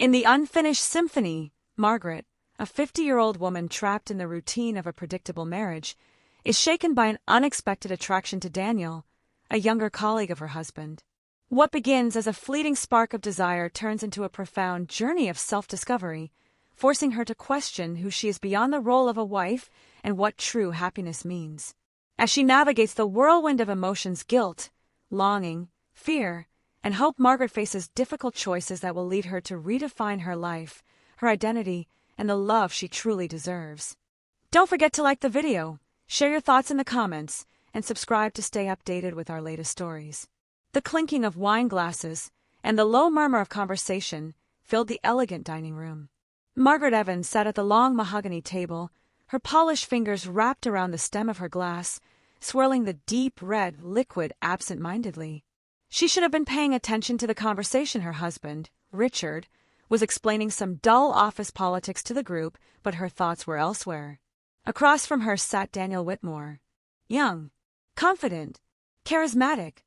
In the unfinished symphony, Margaret, a 50-year-old woman trapped in the routine of a predictable marriage, is shaken by an unexpected attraction to Daniel, a younger colleague of her husband. What begins as a fleeting spark of desire turns into a profound journey of self-discovery, forcing her to question who she is beyond the role of a wife and what true happiness means. As she navigates the whirlwind of emotions, guilt, longing, fear, and hope, Margaret faces difficult choices that will lead her to redefine her life, her identity, and the love she truly deserves. Don't forget to like the video, share your thoughts in the comments, and subscribe to stay updated with our latest stories. The clinking of wine glasses and the low murmur of conversation filled the elegant dining room. Margaret Evans sat at the long mahogany table, her polished fingers wrapped around the stem of her glass, swirling the deep red liquid absent-mindedly. She should have been paying attention to the conversation. Her husband, Richard, was explaining some dull office politics to the group, but her thoughts were elsewhere. Across from her sat Daniel Whitmore. Young, confident, charismatic.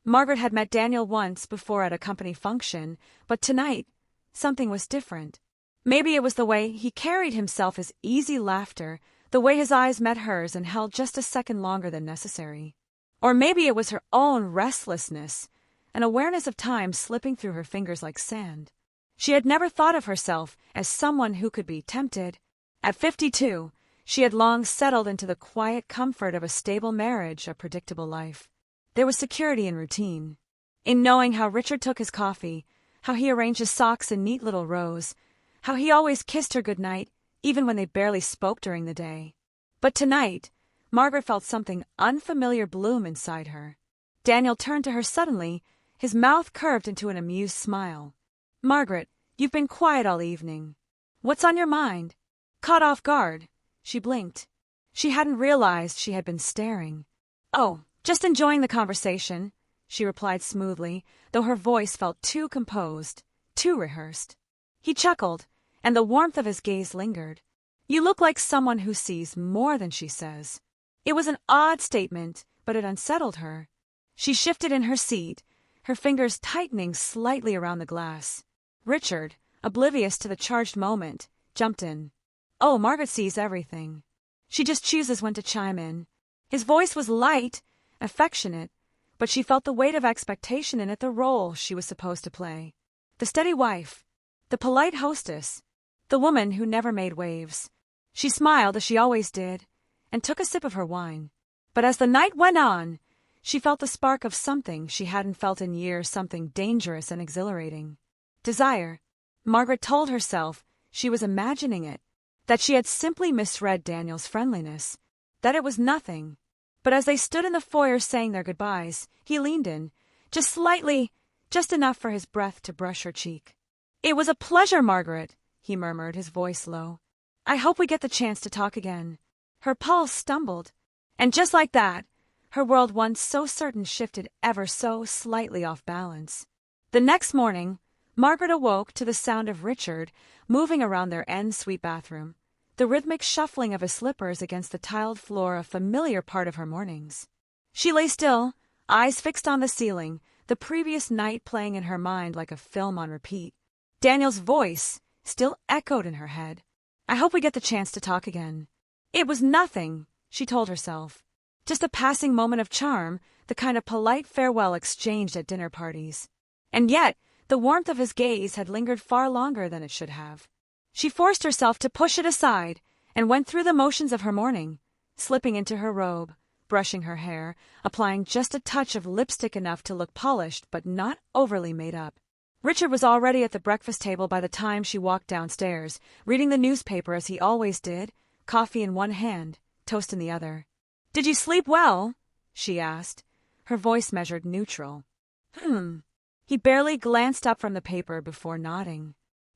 Margaret had met Daniel once before at a company function, but tonight, something was different. Maybe it was the way he carried himself, his easy laughter, the way his eyes met hers and held just a second longer than necessary. Or maybe it was her own restlessness, an awareness of time slipping through her fingers like sand. She had never thought of herself as someone who could be tempted. At 52, she had long settled into the quiet comfort of a stable marriage, a predictable life. There was security in routine, in knowing how Richard took his coffee, how he arranged his socks in neat little rows, how he always kissed her goodnight, even when they barely spoke during the day. But tonight, Margaret felt something unfamiliar bloom inside her. Daniel turned to her suddenly, his mouth curved into an amused smile. "Margaret, you've been quiet all evening. What's on your mind?" Caught off guard, she blinked. She hadn't realized she had been staring. "Oh, just enjoying the conversation," she replied smoothly, though her voice felt too composed, too rehearsed. He chuckled, and the warmth of his gaze lingered. "You look like someone who sees more than she says." It was an odd statement, but it unsettled her. She shifted in her seat, her fingers tightening slightly around the glass. Richard, oblivious to the charged moment, jumped in. "Oh, Margaret sees everything. She just chooses when to chime in." His voice was light, affectionate, but she felt the weight of expectation in it, the role she was supposed to play. The steady wife, the polite hostess, the woman who never made waves. She smiled, as she always did, and took a sip of her wine. But as the night went on, she felt the spark of something she hadn't felt in years, something dangerous and exhilarating. Desire. Margaret told herself she was imagining it, that she had simply misread Daniel's friendliness, that it was nothing. But as they stood in the foyer saying their goodbyes, he leaned in, just slightly, just enough for his breath to brush her cheek. "It was a pleasure, Margaret," he murmured, his voice low. "I hope we get the chance to talk again." Her pulse stumbled, and just like that, her world, once so certain, shifted ever so slightly off balance. The next morning, Margaret awoke to the sound of Richard moving around their en-suite bathroom, the rhythmic shuffling of his slippers against the tiled floor, a familiar part of her mornings. She lay still, eyes fixed on the ceiling, the previous night playing in her mind like a film on repeat. Daniel's voice still echoed in her head. "I hope we get the chance to talk again." It was nothing, she told herself. Just a passing moment of charm, the kind of polite farewell exchanged at dinner parties. And yet, the warmth of his gaze had lingered far longer than it should have. She forced herself to push it aside and went through the motions of her morning, slipping into her robe, brushing her hair, applying just a touch of lipstick enough to look polished but not overly made up. Richard was already at the breakfast table by the time she walked downstairs, reading the newspaper as he always did, coffee in one hand, toast in the other. "Did you sleep well?" she asked, her voice measured neutral. He barely glanced up from the paper before nodding.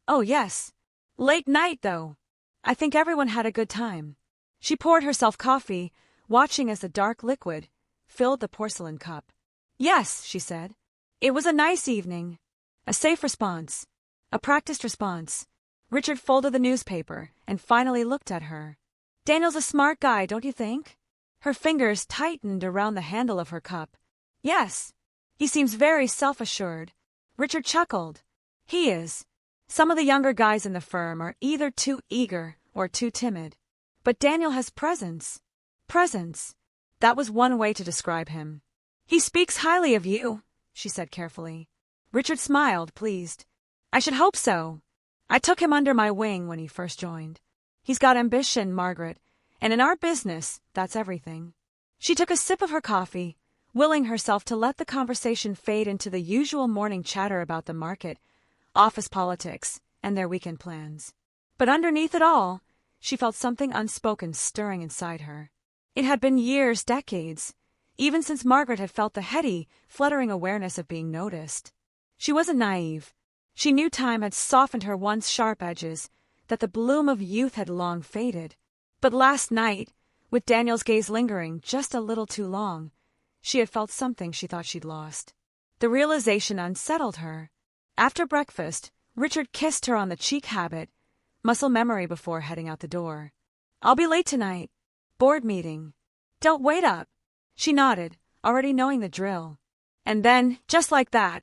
"Oh, yes. Late night, though. I think everyone had a good time." She poured herself coffee, watching as the dark liquid filled the porcelain cup. "Yes," she said. "It was a nice evening." A safe response. A practiced response. Richard folded the newspaper and finally looked at her. "Daniel's a smart guy, don't you think?" Her fingers tightened around the handle of her cup. "Yes. He seems very self-assured." Richard chuckled. "He is. Some of the younger guys in the firm are either too eager or too timid. But Daniel has presence. Presence. That was one way to describe him. He speaks highly of you, she said carefully. Richard smiled, pleased. I should hope so. I took him under my wing when he first joined. He's got ambition, Margaret, and in our business, that's everything. She took a sip of her coffee, willing herself to let the conversation fade into the usual morning chatter about the market, office politics, and their weekend plans. But underneath it all, she felt something unspoken stirring inside her. It had been years, decades, even since Margaret had felt the heady, fluttering awareness of being noticed. She wasn't naive. She knew time had softened her once sharp edges, that the bloom of youth had long faded. But last night, with Daniel's gaze lingering just a little too long, she had felt something she thought she'd lost. The realization unsettled her. After breakfast, Richard kissed her on the cheek, habit, muscle memory before heading out the door. I'll be late tonight. Board meeting. Don't wait up. She nodded, already knowing the drill. And then, just like that,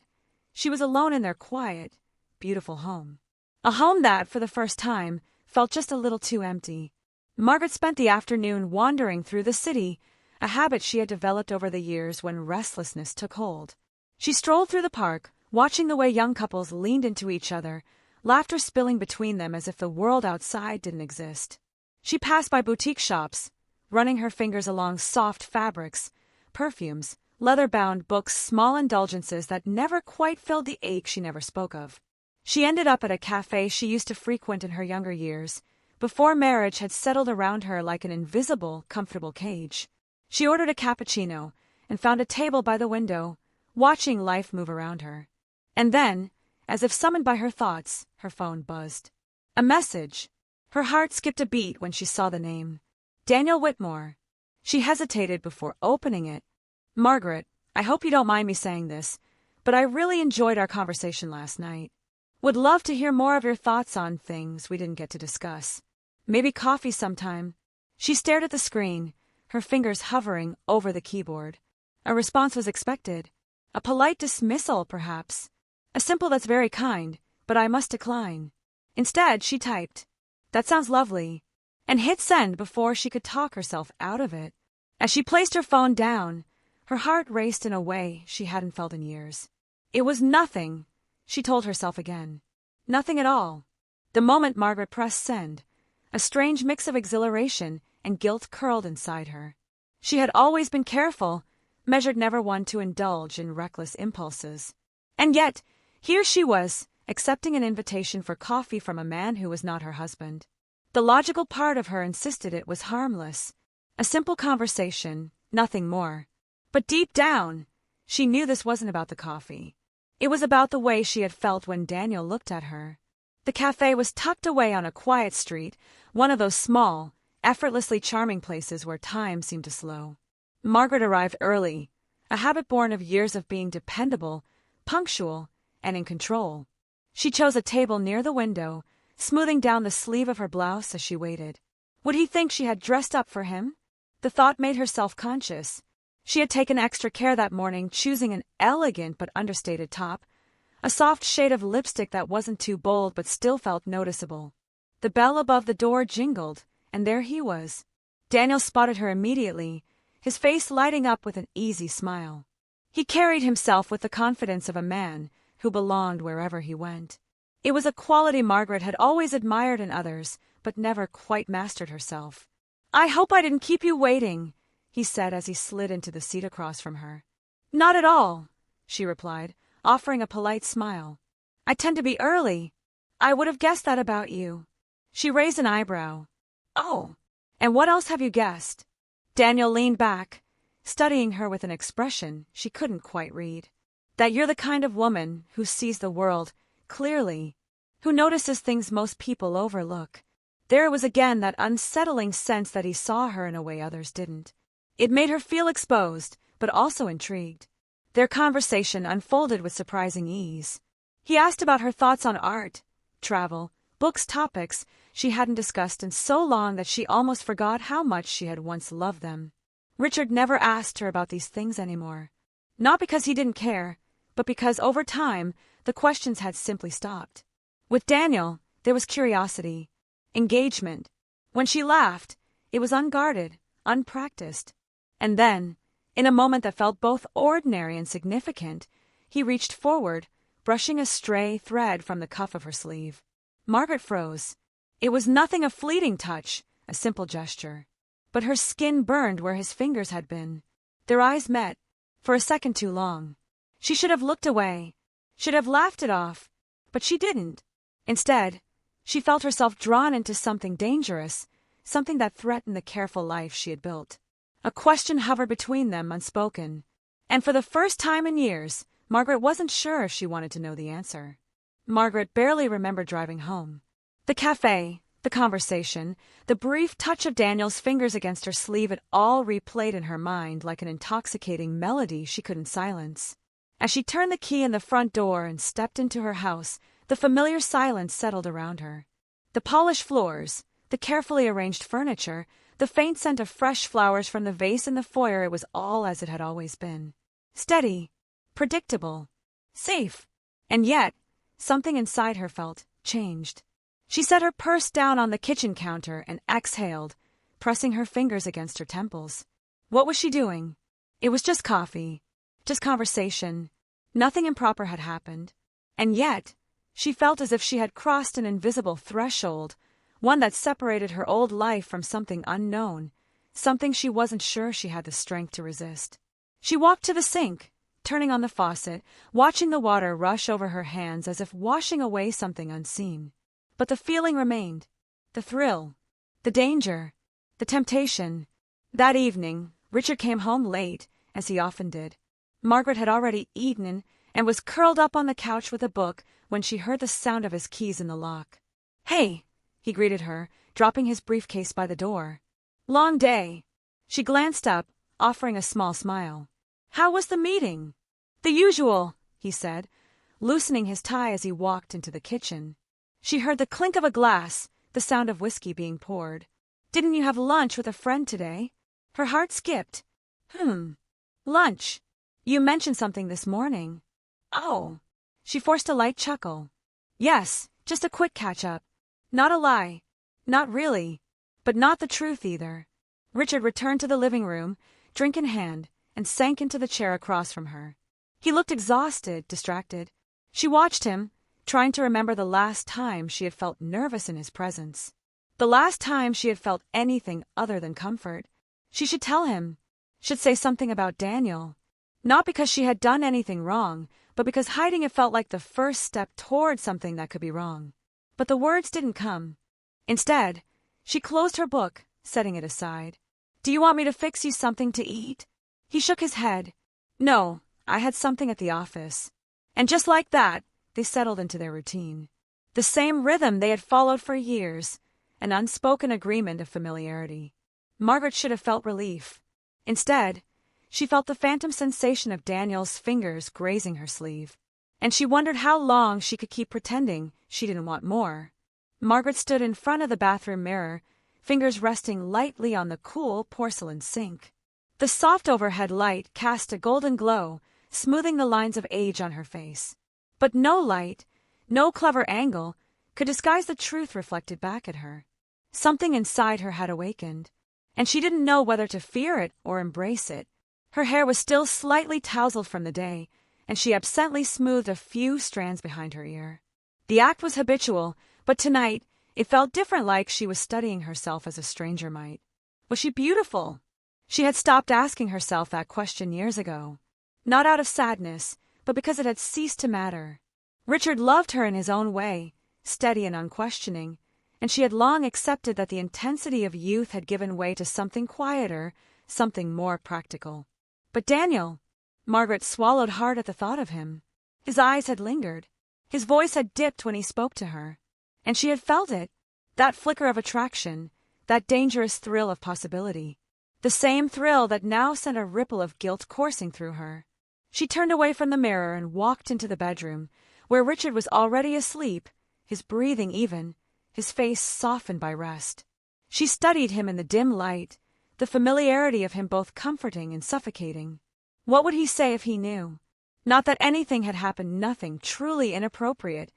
she was alone in their quiet, beautiful home. A home that, for the first time, felt just a little too empty. Margaret spent the afternoon wandering through the city, a habit she had developed over the years when restlessness took hold. She strolled through the park, watching the way young couples leaned into each other, laughter spilling between them as if the world outside didn't exist. She passed by boutique shops, running her fingers along soft fabrics, perfumes, leather-bound books, small indulgences that never quite filled the ache she never spoke of. She ended up at a cafe she used to frequent in her younger years, before marriage had settled around her like an invisible, comfortable cage. She ordered a cappuccino and found a table by the window, watching life move around her. And then, as if summoned by her thoughts, her phone buzzed. A message. Her heart skipped a beat when she saw the name. Daniel Whitmore. She hesitated before opening it. Margaret, I hope you don't mind me saying this, but I really enjoyed our conversation last night. Would love to hear more of your thoughts on things we didn't get to discuss. Maybe coffee sometime. She stared at the screen, her fingers hovering over the keyboard. A response was expected. A polite dismissal, perhaps. A simple "that's very kind, but I must decline." Instead, she typed, "That sounds lovely," and hit send before she could talk herself out of it. As she placed her phone down, her heart raced in a way she hadn't felt in years. It was nothing, she told herself again. Nothing at all. The moment Margaret pressed send, a strange mix of exhilaration and guilt curled inside her. She had always been careful, measured, never one to indulge in reckless impulses. And yet, here she was, accepting an invitation for coffee from a man who was not her husband. The logical part of her insisted it was harmless, a simple conversation, nothing more. But deep down, she knew this wasn't about the coffee. It was about the way she had felt when Daniel looked at her. The cafe was tucked away on a quiet street, one of those small, effortlessly charming places where time seemed to slow. Margaret arrived early, a habit born of years of being dependable, punctual, and in control. She chose a table near the window, smoothing down the sleeve of her blouse as she waited. Would he think she had dressed up for him? The thought made her self-conscious. She had taken extra care that morning, choosing an elegant but understated top, a soft shade of lipstick that wasn't too bold but still felt noticeable. The bell above the door jingled, and there he was. Daniel spotted her immediately, his face lighting up with an easy smile. He carried himself with the confidence of a man who belonged wherever he went. It was a quality Margaret had always admired in others, but never quite mastered herself. "I hope I didn't keep you waiting," he said as he slid into the seat across from her. "Not at all," she replied, offering a polite smile. "I tend to be early. I would have guessed that about you." She raised an eyebrow. "Oh, and what else have you guessed?" Daniel leaned back, studying her with an expression she couldn't quite read. "That you're the kind of woman who sees the world clearly, who notices things most people overlook." There was again that unsettling sense that he saw her in a way others didn't. It made her feel exposed, but also intrigued. Their conversation unfolded with surprising ease. He asked about her thoughts on art, travel, books, topics she hadn't discussed in so long that she almost forgot how much she had once loved them. Richard never asked her about these things anymore. Not because he didn't care, but because over time the questions had simply stopped. With Daniel, there was curiosity, engagement. When she laughed, it was unguarded, unpracticed. And then, in a moment that felt both ordinary and significant, he reached forward, brushing a stray thread from the cuff of her sleeve. Margaret froze. It was nothing, a fleeting touch, a simple gesture. But her skin burned where his fingers had been. Their eyes met, for a second too long. She should have looked away, should have laughed it off, but she didn't. Instead, she felt herself drawn into something dangerous, something that threatened the careful life she had built. A question hovered between them, unspoken. And for the first time in years, Margaret wasn't sure if she wanted to know the answer. Margaret barely remembered driving home. The cafe, the conversation, the brief touch of Daniel's fingers against her sleeve, it all replayed in her mind like an intoxicating melody she couldn't silence. As she turned the key in the front door and stepped into her house, the familiar silence settled around her. The polished floors, the carefully arranged furniture, the faint scent of fresh flowers from the vase in the foyer, it was all as it had always been. Steady, predictable, safe. And yet, something inside her felt changed. She set her purse down on the kitchen counter and exhaled, pressing her fingers against her temples. What was she doing? It was just coffee, just conversation. Nothing improper had happened. And yet, she felt as if she had crossed an invisible threshold, one that separated her old life from something unknown, something she wasn't sure she had the strength to resist. She walked to the sink, turning on the faucet, watching the water rush over her hands as if washing away something unseen. But the feeling remained. The thrill, the danger, the temptation. That evening, Richard came home late, as he often did. Margaret had already eaten and was curled up on the couch with a book when she heard the sound of his keys in the lock. "Hey," he greeted her, dropping his briefcase by the door. "Long day." She glanced up, offering a small smile. "How was the meeting?" "The usual," he said, loosening his tie as he walked into the kitchen. She heard the clink of a glass, the sound of whiskey being poured. "Didn't you have lunch with a friend today?" Her heart skipped. Lunch. You mentioned something this morning." "Oh." She forced a light chuckle. "Yes, just a quick catch-up. Not a lie. Not really. But not the truth either." Richard returned to the living room, drink in hand, and sank into the chair across from her. He looked exhausted, distracted. She watched him, trying to remember the last time she had felt nervous in his presence. The last time she had felt anything other than comfort. She should tell him. Should say something about Daniel. Not because she had done anything wrong, but because hiding it felt like the first step toward something that could be wrong. But the words didn't come. Instead, she closed her book, setting it aside. "Do you want me to fix you something to eat?" He shook his head. "No, I had something at the office." And just like that, they settled into their routine. The same rhythm they had followed for years, an unspoken agreement of familiarity. Margaret should have felt relief. Instead, she felt the phantom sensation of Daniel's fingers grazing her sleeve. And she wondered how long she could keep pretending she didn't want more. Margaret stood in front of the bathroom mirror, fingers resting lightly on the cool porcelain sink. The soft overhead light cast a golden glow, smoothing the lines of age on her face. But no light, no clever angle, could disguise the truth reflected back at her. Something inside her had awakened, and she didn't know whether to fear it or embrace it. Her hair was still slightly tousled from the day, and she absently smoothed a few strands behind her ear. The act was habitual, but tonight it felt different, like she was studying herself as a stranger might. Was she beautiful? She had stopped asking herself that question years ago. Not out of sadness, but because it had ceased to matter. Richard loved her in his own way, steady and unquestioning, and she had long accepted that the intensity of youth had given way to something quieter, something more practical. But Daniel, Margaret swallowed hard at the thought of him. His eyes had lingered. His voice had dipped when he spoke to her. And she had felt it, that flicker of attraction, that dangerous thrill of possibility. The same thrill that now sent a ripple of guilt coursing through her. She turned away from the mirror and walked into the bedroom, where Richard was already asleep, his breathing even, his face softened by rest. She studied him in the dim light, the familiarity of him both comforting and suffocating. What would he say if he knew? Not that anything had happened, nothing truly inappropriate,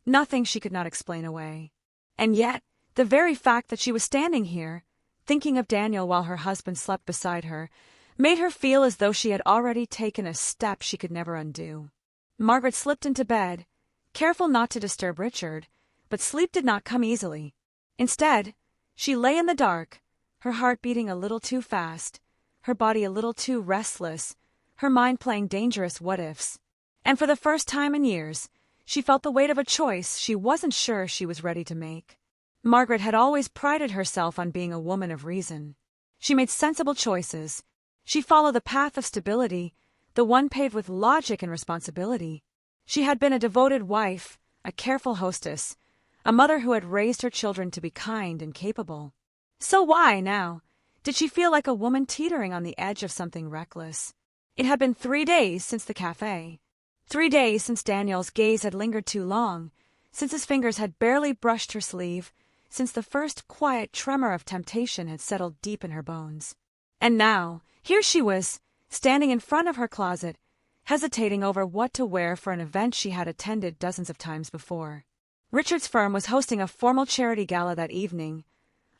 Nothing she could not explain away. And yet, the very fact that she was standing here, thinking of Daniel while her husband slept beside her, made her feel as though she had already taken a step she could never undo. Margaret slipped into bed, careful not to disturb Richard, but sleep did not come easily. Instead, she lay in the dark, her heart beating a little too fast, her body a little too restless, her mind playing dangerous what-ifs. And for the first time in years, she felt the weight of a choice she wasn't sure she was ready to make. Margaret had always prided herself on being a woman of reason. She made sensible choices. She followed the path of stability, the one paved with logic and responsibility. She had been a devoted wife, a careful hostess, a mother who had raised her children to be kind and capable. So why, now, did she feel like a woman teetering on the edge of something reckless? It had been 3 days since the cafe. 3 days since Daniel's gaze had lingered too long, since his fingers had barely brushed her sleeve, since the first quiet tremor of temptation had settled deep in her bones. And now, here she was, standing in front of her closet, hesitating over what to wear for an event she had attended dozens of times before. Richard's firm was hosting a formal charity gala that evening,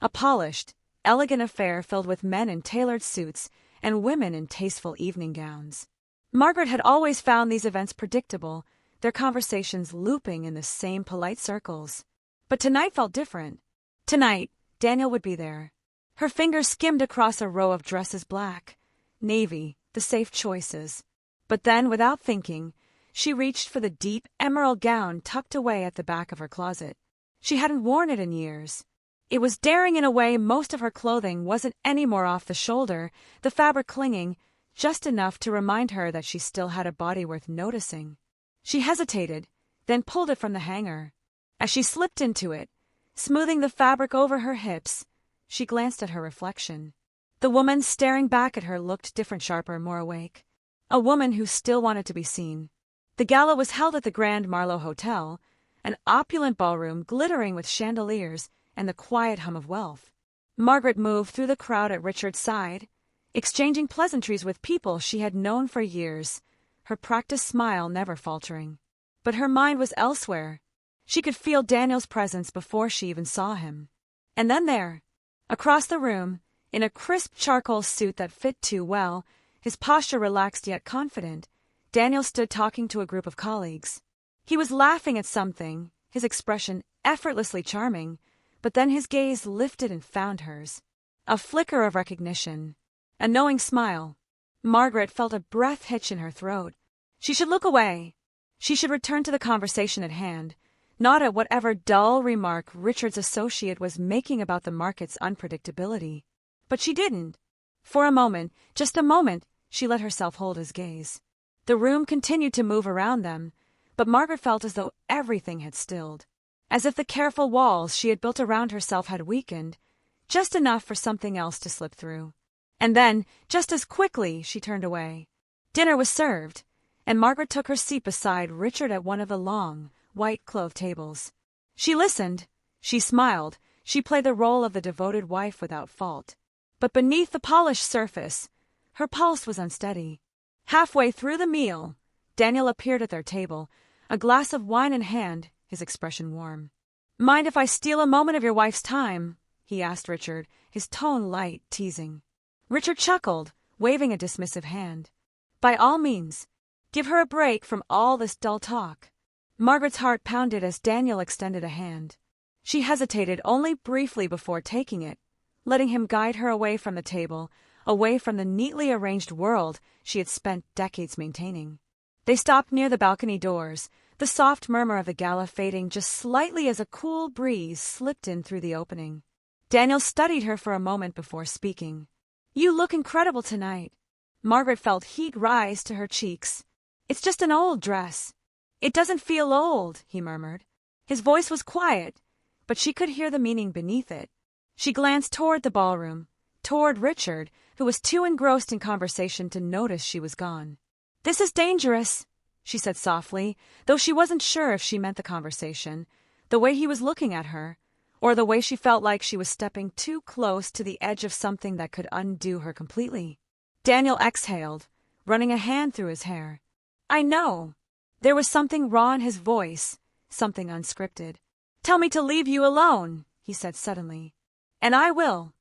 a polished, elegant affair filled with men in tailored suits and women in tasteful evening gowns. Margaret had always found these events predictable, their conversations looping in the same polite circles. But tonight felt different. Tonight, Daniel would be there. Her fingers skimmed across a row of dresses, black, navy, the safe choices. But then, without thinking, she reached for the deep emerald gown tucked away at the back of her closet. She hadn't worn it in years. It was daring in a way most of her clothing wasn't any more off the shoulder, the fabric clinging, just enough to remind her that she still had a body worth noticing. She hesitated, then pulled it from the hanger. As she slipped into it, smoothing the fabric over her hips, she glanced at her reflection. The woman staring back at her looked different, sharper, more awake. A woman who still wanted to be seen. The gala was held at the Grand Marlowe Hotel, an opulent ballroom glittering with chandeliers and the quiet hum of wealth. Margaret moved through the crowd at Richard's side, exchanging pleasantries with people she had known for years, her practiced smile never faltering. But her mind was elsewhere. She could feel Daniel's presence before she even saw him. And then there, across the room, in a crisp charcoal suit that fit too well, his posture relaxed yet confident, Daniel stood talking to a group of colleagues. He was laughing at something, his expression effortlessly charming, but then his gaze lifted and found hers. A flicker of recognition, a knowing smile. Margaret felt a breath hitch in her throat. She should look away. She should return to the conversation at hand, not at whatever dull remark Richard's associate was making about the market's unpredictability. But she didn't. For a moment, just a moment, she let herself hold his gaze. The room continued to move around them, but Margaret felt as though everything had stilled, as if the careful walls she had built around herself had weakened, just enough for something else to slip through. And then, just as quickly, she turned away. Dinner was served, and Margaret took her seat beside Richard at one of the long, white-clothed tables. She listened, she smiled, she played the role of the devoted wife without fault. But beneath the polished surface, her pulse was unsteady. Halfway through the meal, Daniel appeared at their table, a glass of wine in hand, his expression warm. "Mind if I steal a moment of your wife's time?" he asked Richard, his tone light, teasing. Richard chuckled, waving a dismissive hand. "By all means. Give her a break from all this dull talk." Margaret's heart pounded as Daniel extended a hand. She hesitated only briefly before taking it, letting him guide her away from the table, away from the neatly arranged world she had spent decades maintaining. They stopped near the balcony doors, the soft murmur of the gala fading just slightly as a cool breeze slipped in through the opening. Daniel studied her for a moment before speaking. "You look incredible tonight." Margaret felt heat rise to her cheeks. "It's just an old dress." "It doesn't feel old," he murmured. His voice was quiet, but she could hear the meaning beneath it. She glanced toward the ballroom, toward Richard, who was too engrossed in conversation to notice she was gone. "This is dangerous," she said softly, though she wasn't sure if she meant the conversation, the way he was looking at her, or the way she felt like she was stepping too close to the edge of something that could undo her completely. Daniel exhaled, running a hand through his hair. "I know." There was something raw in his voice, something unscripted. "Tell me to leave you alone," he said suddenly. "And I will."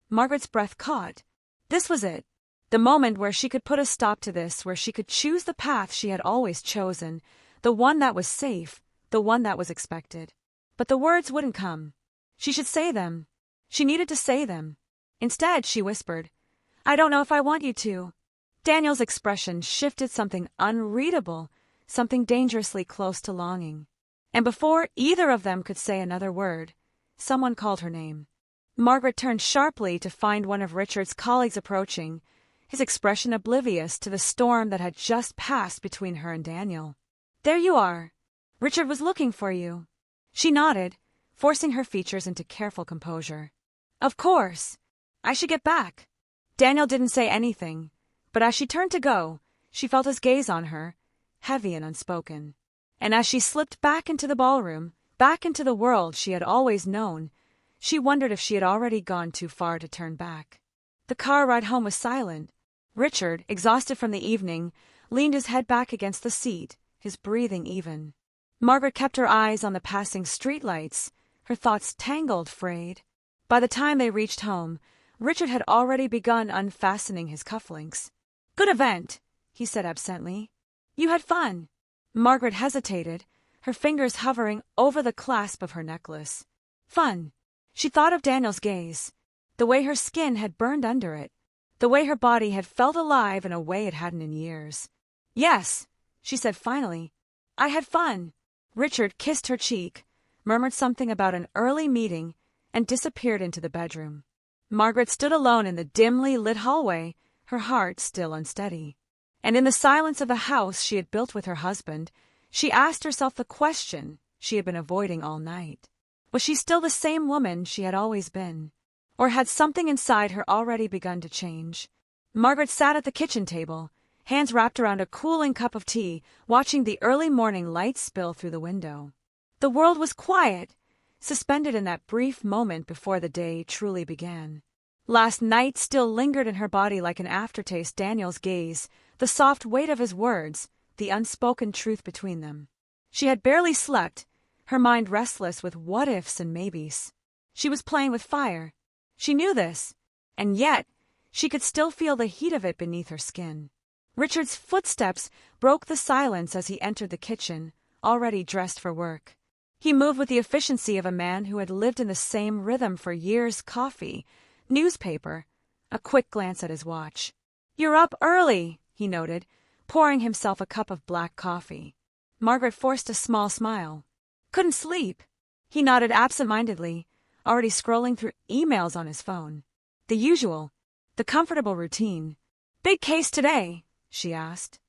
Margaret's breath caught. This was it. The moment where she could put a stop to this, where she could choose the path she had always chosen, the one that was safe, the one that was expected. But the words wouldn't come. She should say them. She needed to say them. Instead, she whispered, "I don't know if I want you to." Daniel's expression shifted, something unreadable, something dangerously close to longing. And before either of them could say another word, someone called her name. Margaret turned sharply to find one of Richard's colleagues approaching, his expression oblivious to the storm that had just passed between her and Daniel. "There you are. Richard was looking for you." She nodded, forcing her features into careful composure. "Of course. I should get back." Daniel didn't say anything, but as she turned to go, she felt his gaze on her, heavy and unspoken. And as she slipped back into the ballroom, back into the world she had always known, she wondered if she had already gone too far to turn back. The car ride home was silent. Richard, exhausted from the evening, leaned his head back against the seat, his breathing even. Margaret kept her eyes on the passing streetlights, her thoughts tangled, frayed. By the time they reached home, Richard had already begun unfastening his cufflinks. "Good event," he said absently. "You had fun." Margaret hesitated, her fingers hovering over the clasp of her necklace. Fun. She thought of Daniel's gaze, the way her skin had burned under it, the way her body had felt alive in a way it hadn't in years. "Yes," she said finally. "I had fun." Richard kissed her cheek, murmured something about an early meeting, and disappeared into the bedroom. Margaret stood alone in the dimly lit hallway, her heart still unsteady. And in the silence of the house she had built with her husband, she asked herself the question she had been avoiding all night. Was she still the same woman she had always been? Or had something inside her already begun to change? Margaret sat at the kitchen table, hands wrapped around a cooling cup of tea, watching the early morning light spill through the window. The world was quiet, suspended in that brief moment before the day truly began. Last night still lingered in her body like an aftertaste. Daniel's gaze, the soft weight of his words, the unspoken truth between them. She had barely slept, her mind restless with what-ifs and maybes. She was playing with fire. She knew this, and yet she could still feel the heat of it beneath her skin. Richard's footsteps broke the silence as he entered the kitchen, already dressed for work. He moved with the efficiency of a man who had lived in the same rhythm for years. Coffee, newspaper, a quick glance at his watch. "You're up early," he noted, pouring himself a cup of black coffee. Margaret forced a small smile. "Couldn't sleep." He nodded absent-mindedly, already scrolling through emails on his phone. The usual, the comfortable routine. "Big case today?" she asked.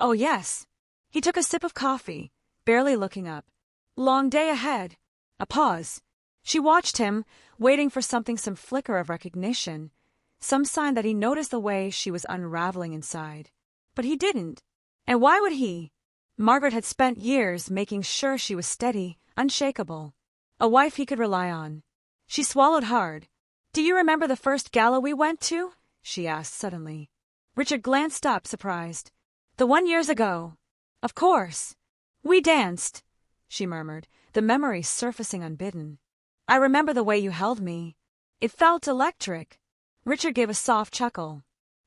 "Oh, yes." He took a sip of coffee, barely looking up. "Long day ahead." A pause. She watched him, waiting for something, some flicker of recognition, some sign that he noticed the way she was unraveling inside. But he didn't. And why would he? Margaret had spent years making sure she was steady, unshakable, a wife he could rely on. She swallowed hard. "Do you remember the first gala we went to?" she asked suddenly. Richard glanced up, surprised. "The one years ago." "Of course." "We danced," she murmured, the memory surfacing unbidden. "I remember the way you held me. It felt electric." Richard gave a soft chuckle.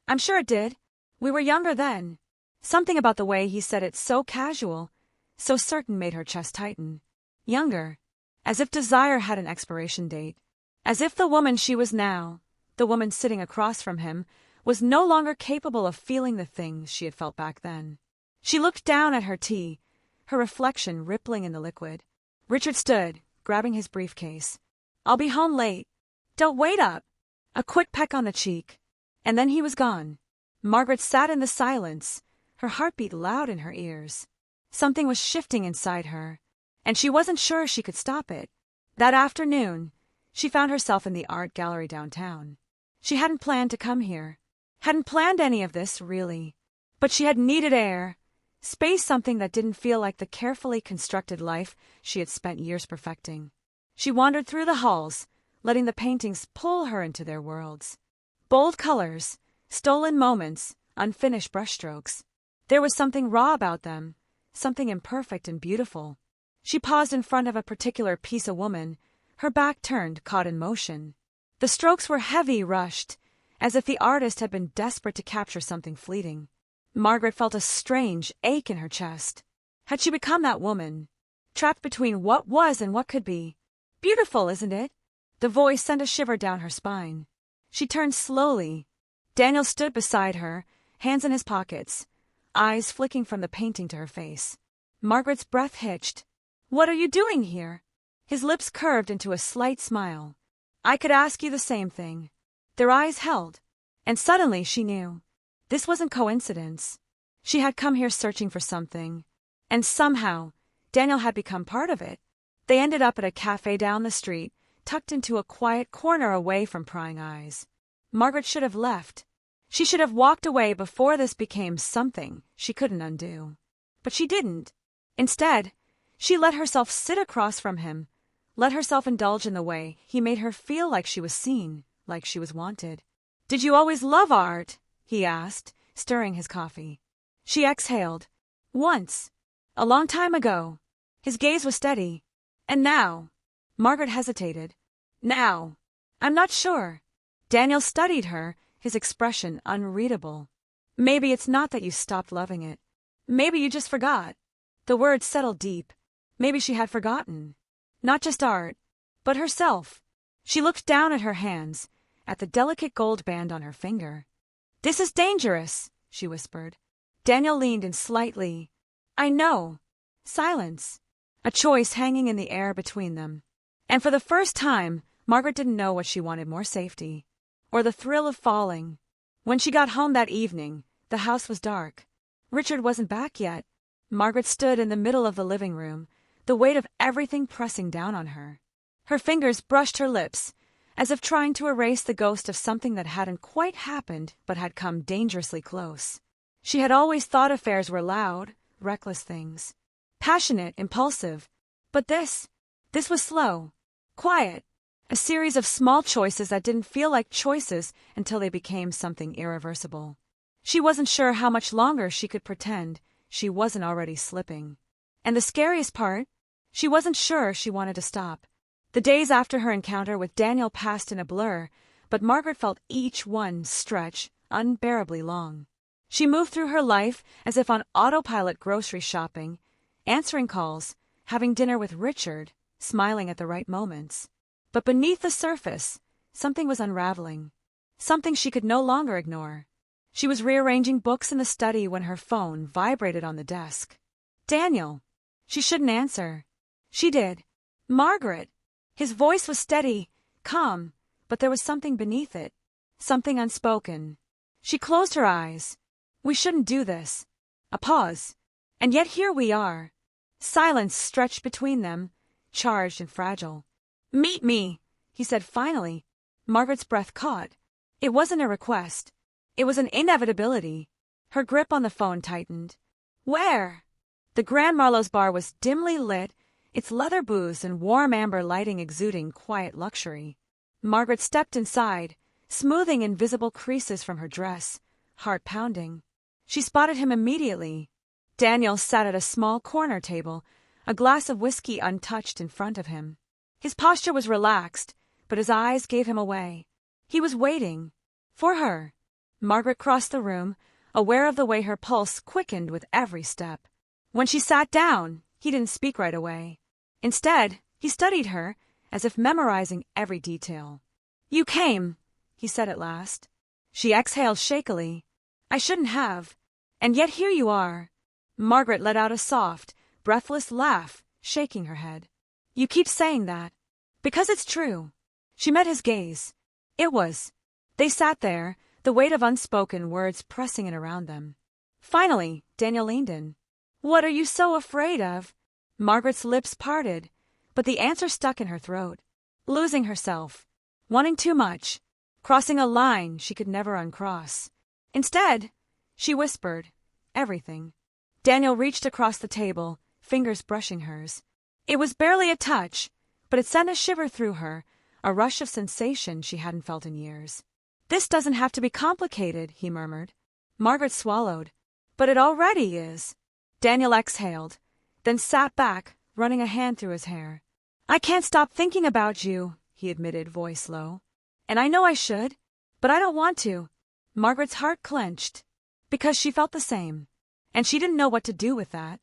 "I'm sure it did. We were younger then." Something about the way he said it, so casual, so certain, made her chest tighten. Younger. As if desire had an expiration date. As if the woman she was now, the woman sitting across from him, was no longer capable of feeling the things she had felt back then. She looked down at her tea, her reflection rippling in the liquid. Richard stood, grabbing his briefcase. "I'll be home late. Don't wait up." A quick peck on the cheek, and then he was gone. Margaret sat in the silence, her heartbeat loud in her ears. Something was shifting inside her, and she wasn't sure she could stop it. That afternoon, she found herself in the art gallery downtown. She hadn't planned to come here, hadn't planned any of this, really. But she had needed air, space, something that didn't feel like the carefully constructed life she had spent years perfecting. She wandered through the halls, letting the paintings pull her into their worlds. Bold colors, stolen moments, unfinished brushstrokes. There was something raw about them, something imperfect and beautiful. She paused in front of a particular piece of woman, her back turned, caught in motion. The strokes were heavy, rushed, as if the artist had been desperate to capture something fleeting. Margaret felt a strange ache in her chest. Had she become that woman, trapped between what was and what could be? Beautiful, isn't it? The voice sent a shiver down her spine. She turned slowly. Daniel stood beside her, hands in his pockets, eyes flicking from the painting to her face. Margaret's breath hitched. "What are you doing here?" His lips curved into a slight smile. "I could ask you the same thing." Their eyes held, and suddenly she knew. This wasn't coincidence. She had come here searching for something, and somehow Daniel had become part of it. They ended up at a cafe down the street, tucked into a quiet corner away from prying eyes. Margaret should have left. She should have walked away before this became something she couldn't undo. But she didn't. Instead, she let herself sit across from him, let herself indulge in the way he made her feel like she was seen, like she was wanted. "Did you always love art?" he asked, stirring his coffee. She exhaled. "Once. A long time ago." His gaze was steady. "And now?" Margaret hesitated. "Now? I'm not sure." Daniel studied her, his expression unreadable. "Maybe it's not that you stopped loving it. Maybe you just forgot." The words settled deep. Maybe she had forgotten. Not just art, but herself. She looked down at her hands, at the delicate gold band on her finger. "This is dangerous," she whispered. Daniel leaned in slightly. "I know." Silence. A choice hanging in the air between them. And for the first time, Margaret didn't know what she wanted more: safety, or the thrill of falling. When she got home that evening, the house was dark. Richard wasn't back yet. Margaret stood in the middle of the living room, the weight of everything pressing down on her. Her fingers brushed her lips, as if trying to erase the ghost of something that hadn't quite happened but had come dangerously close. She had always thought affairs were loud, reckless things. Passionate, impulsive. But this was slow, quiet, a series of small choices that didn't feel like choices until they became something irreversible. She wasn't sure how much longer she could pretend she wasn't already slipping. And the scariest part, she wasn't sure she wanted to stop. The days after her encounter with Daniel passed in a blur, but Margaret felt each one stretch unbearably long. She moved through her life as if on autopilot, grocery shopping, answering calls, having dinner with Richard, smiling at the right moments. But beneath the surface, something was unraveling. Something she could no longer ignore. She was rearranging books in the study when her phone vibrated on the desk. Daniel. She shouldn't answer. She did. "Margaret." His voice was steady, calm, but there was something beneath it. Something unspoken. She closed her eyes. "We shouldn't do this." A pause. And yet here we are. Silence stretched between them, charged and fragile. "Meet me," he said finally. Margaret's breath caught. It wasn't a request. It was an inevitability. Her grip on the phone tightened. "Where?" The Grand Marlowe's bar was dimly lit, its leather booths and warm amber lighting exuding quiet luxury. Margaret stepped inside, smoothing invisible creases from her dress, heart pounding. She spotted him immediately. Daniel sat at a small corner table, a glass of whiskey untouched in front of him. His posture was relaxed, but his eyes gave him away. He was waiting. For her. Margaret crossed the room, aware of the way her pulse quickened with every step. When she sat down, he didn't speak right away. Instead, he studied her, as if memorizing every detail. "You came," he said at last. She exhaled shakily. "I shouldn't have. And yet here you are." Margaret let out a soft, breathless laugh, shaking her head. "You keep saying that." "Because it's true." She met his gaze. It was. They sat there, the weight of unspoken words pressing in around them. Finally, Daniel leaned in. "What are you so afraid of?" Margaret's lips parted, but the answer stuck in her throat. Losing herself. Wanting too much. Crossing a line she could never uncross. Instead, she whispered, "Everything." Daniel reached across the table, fingers brushing hers. It was barely a touch, but it sent a shiver through her, a rush of sensation she hadn't felt in years. "This doesn't have to be complicated," he murmured. Margaret swallowed. "But it already is." Daniel exhaled, then sat back, running a hand through his hair. "I can't stop thinking about you," he admitted, voice low. "And I know I should, but I don't want to." Margaret's heart clenched, because she felt the same, and she didn't know what to do with that.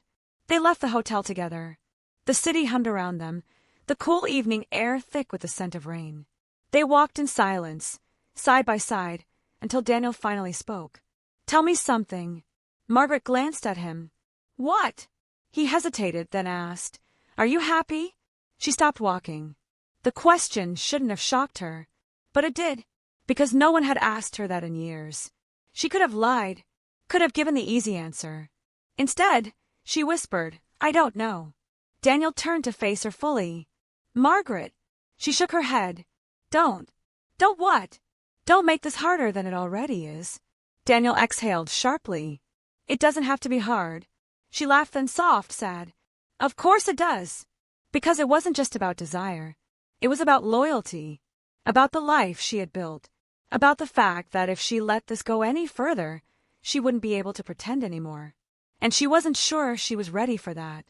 They left the hotel together. The city hummed around them, the cool evening air thick with the scent of rain. They walked in silence, side by side, until Daniel finally spoke. "Tell me something." Margaret glanced at him. "What?" He hesitated, then asked, "Are you happy?" She stopped walking. The question shouldn't have shocked her, but it did, because no one had asked her that in years. She could have lied, could have given the easy answer. Instead, she whispered, "I don't know." Daniel turned to face her fully. "Margaret." She shook her head. Don't what? Don't make this harder than it already is." Daniel exhaled sharply. "It doesn't have to be hard." She laughed, then soft, sad. "Of course it does." Because it wasn't just about desire. It was about loyalty, about the life she had built, about the fact that if she let this go any further, she wouldn't be able to pretend anymore. And she wasn't sure she was ready for that.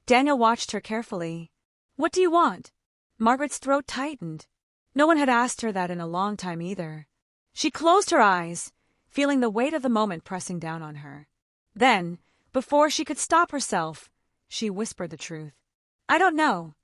Daniel watched her carefully. "What do you want?" Margaret's throat tightened. No one had asked her that in a long time either. She closed her eyes, feeling the weight of the moment pressing down on her. Then, before she could stop herself, she whispered the truth. "I don't know."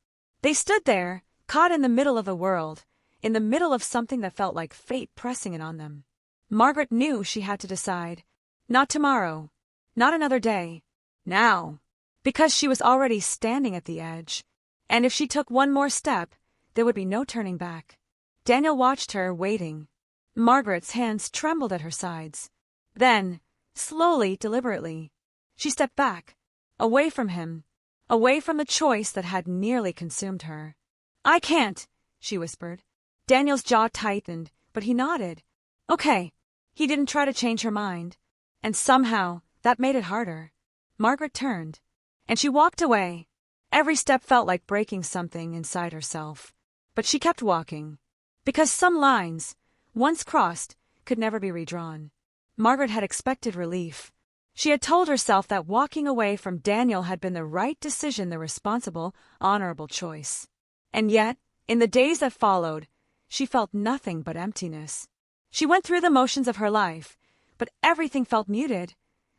They stood there, caught in the middle of the world, in the middle of something that felt like fate pressing it on them. Margaret knew she had to decide. Not tomorrow, not another day, now. Because she was already standing at the edge, and if she took one more step, there would be no turning back. Daniel watched her, waiting. Margaret's hands trembled at her sides. Then, slowly, deliberately, she stepped back, away from him, away from the choice that had nearly consumed her. "I can't," she whispered. Daniel's jaw tightened, but he nodded. "Okay." He didn't try to change her mind. And somehow, that made it harder. Margaret turned, and she walked away. Every step felt like breaking something inside herself. But she kept walking. Because some lines, once crossed, could never be redrawn. Margaret had expected relief. She had told herself that walking away from Daniel had been the right decision, the responsible, honorable choice. And yet, in the days that followed, she felt nothing but emptiness. She went through the motions of her life, but everything felt muted,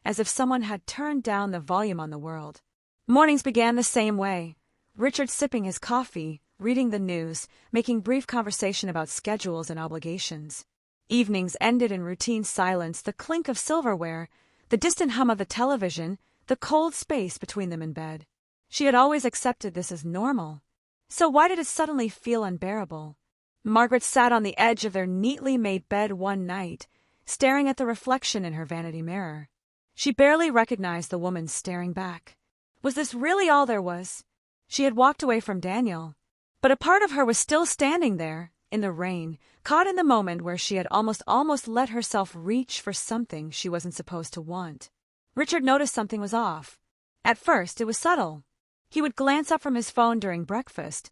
as if someone had turned down the volume on the world. Mornings began the same way. Richard sipping his coffee, reading the news, making brief conversation about schedules and obligations. Evenings ended in routine silence, the clink of silverware, the distant hum of the television, the cold space between them in bed. She had always accepted this as normal. So why did it suddenly feel unbearable? Margaret sat on the edge of their neatly made bed one night, staring at the reflection in her vanity mirror. She barely recognized the woman staring back. Was this really all there was? She had walked away from Daniel, but a part of her was still standing there, in the rain, caught in the moment where she had almost let herself reach for something she wasn't supposed to want. Richard noticed something was off. At first, it was subtle. He would glance up from his phone during breakfast,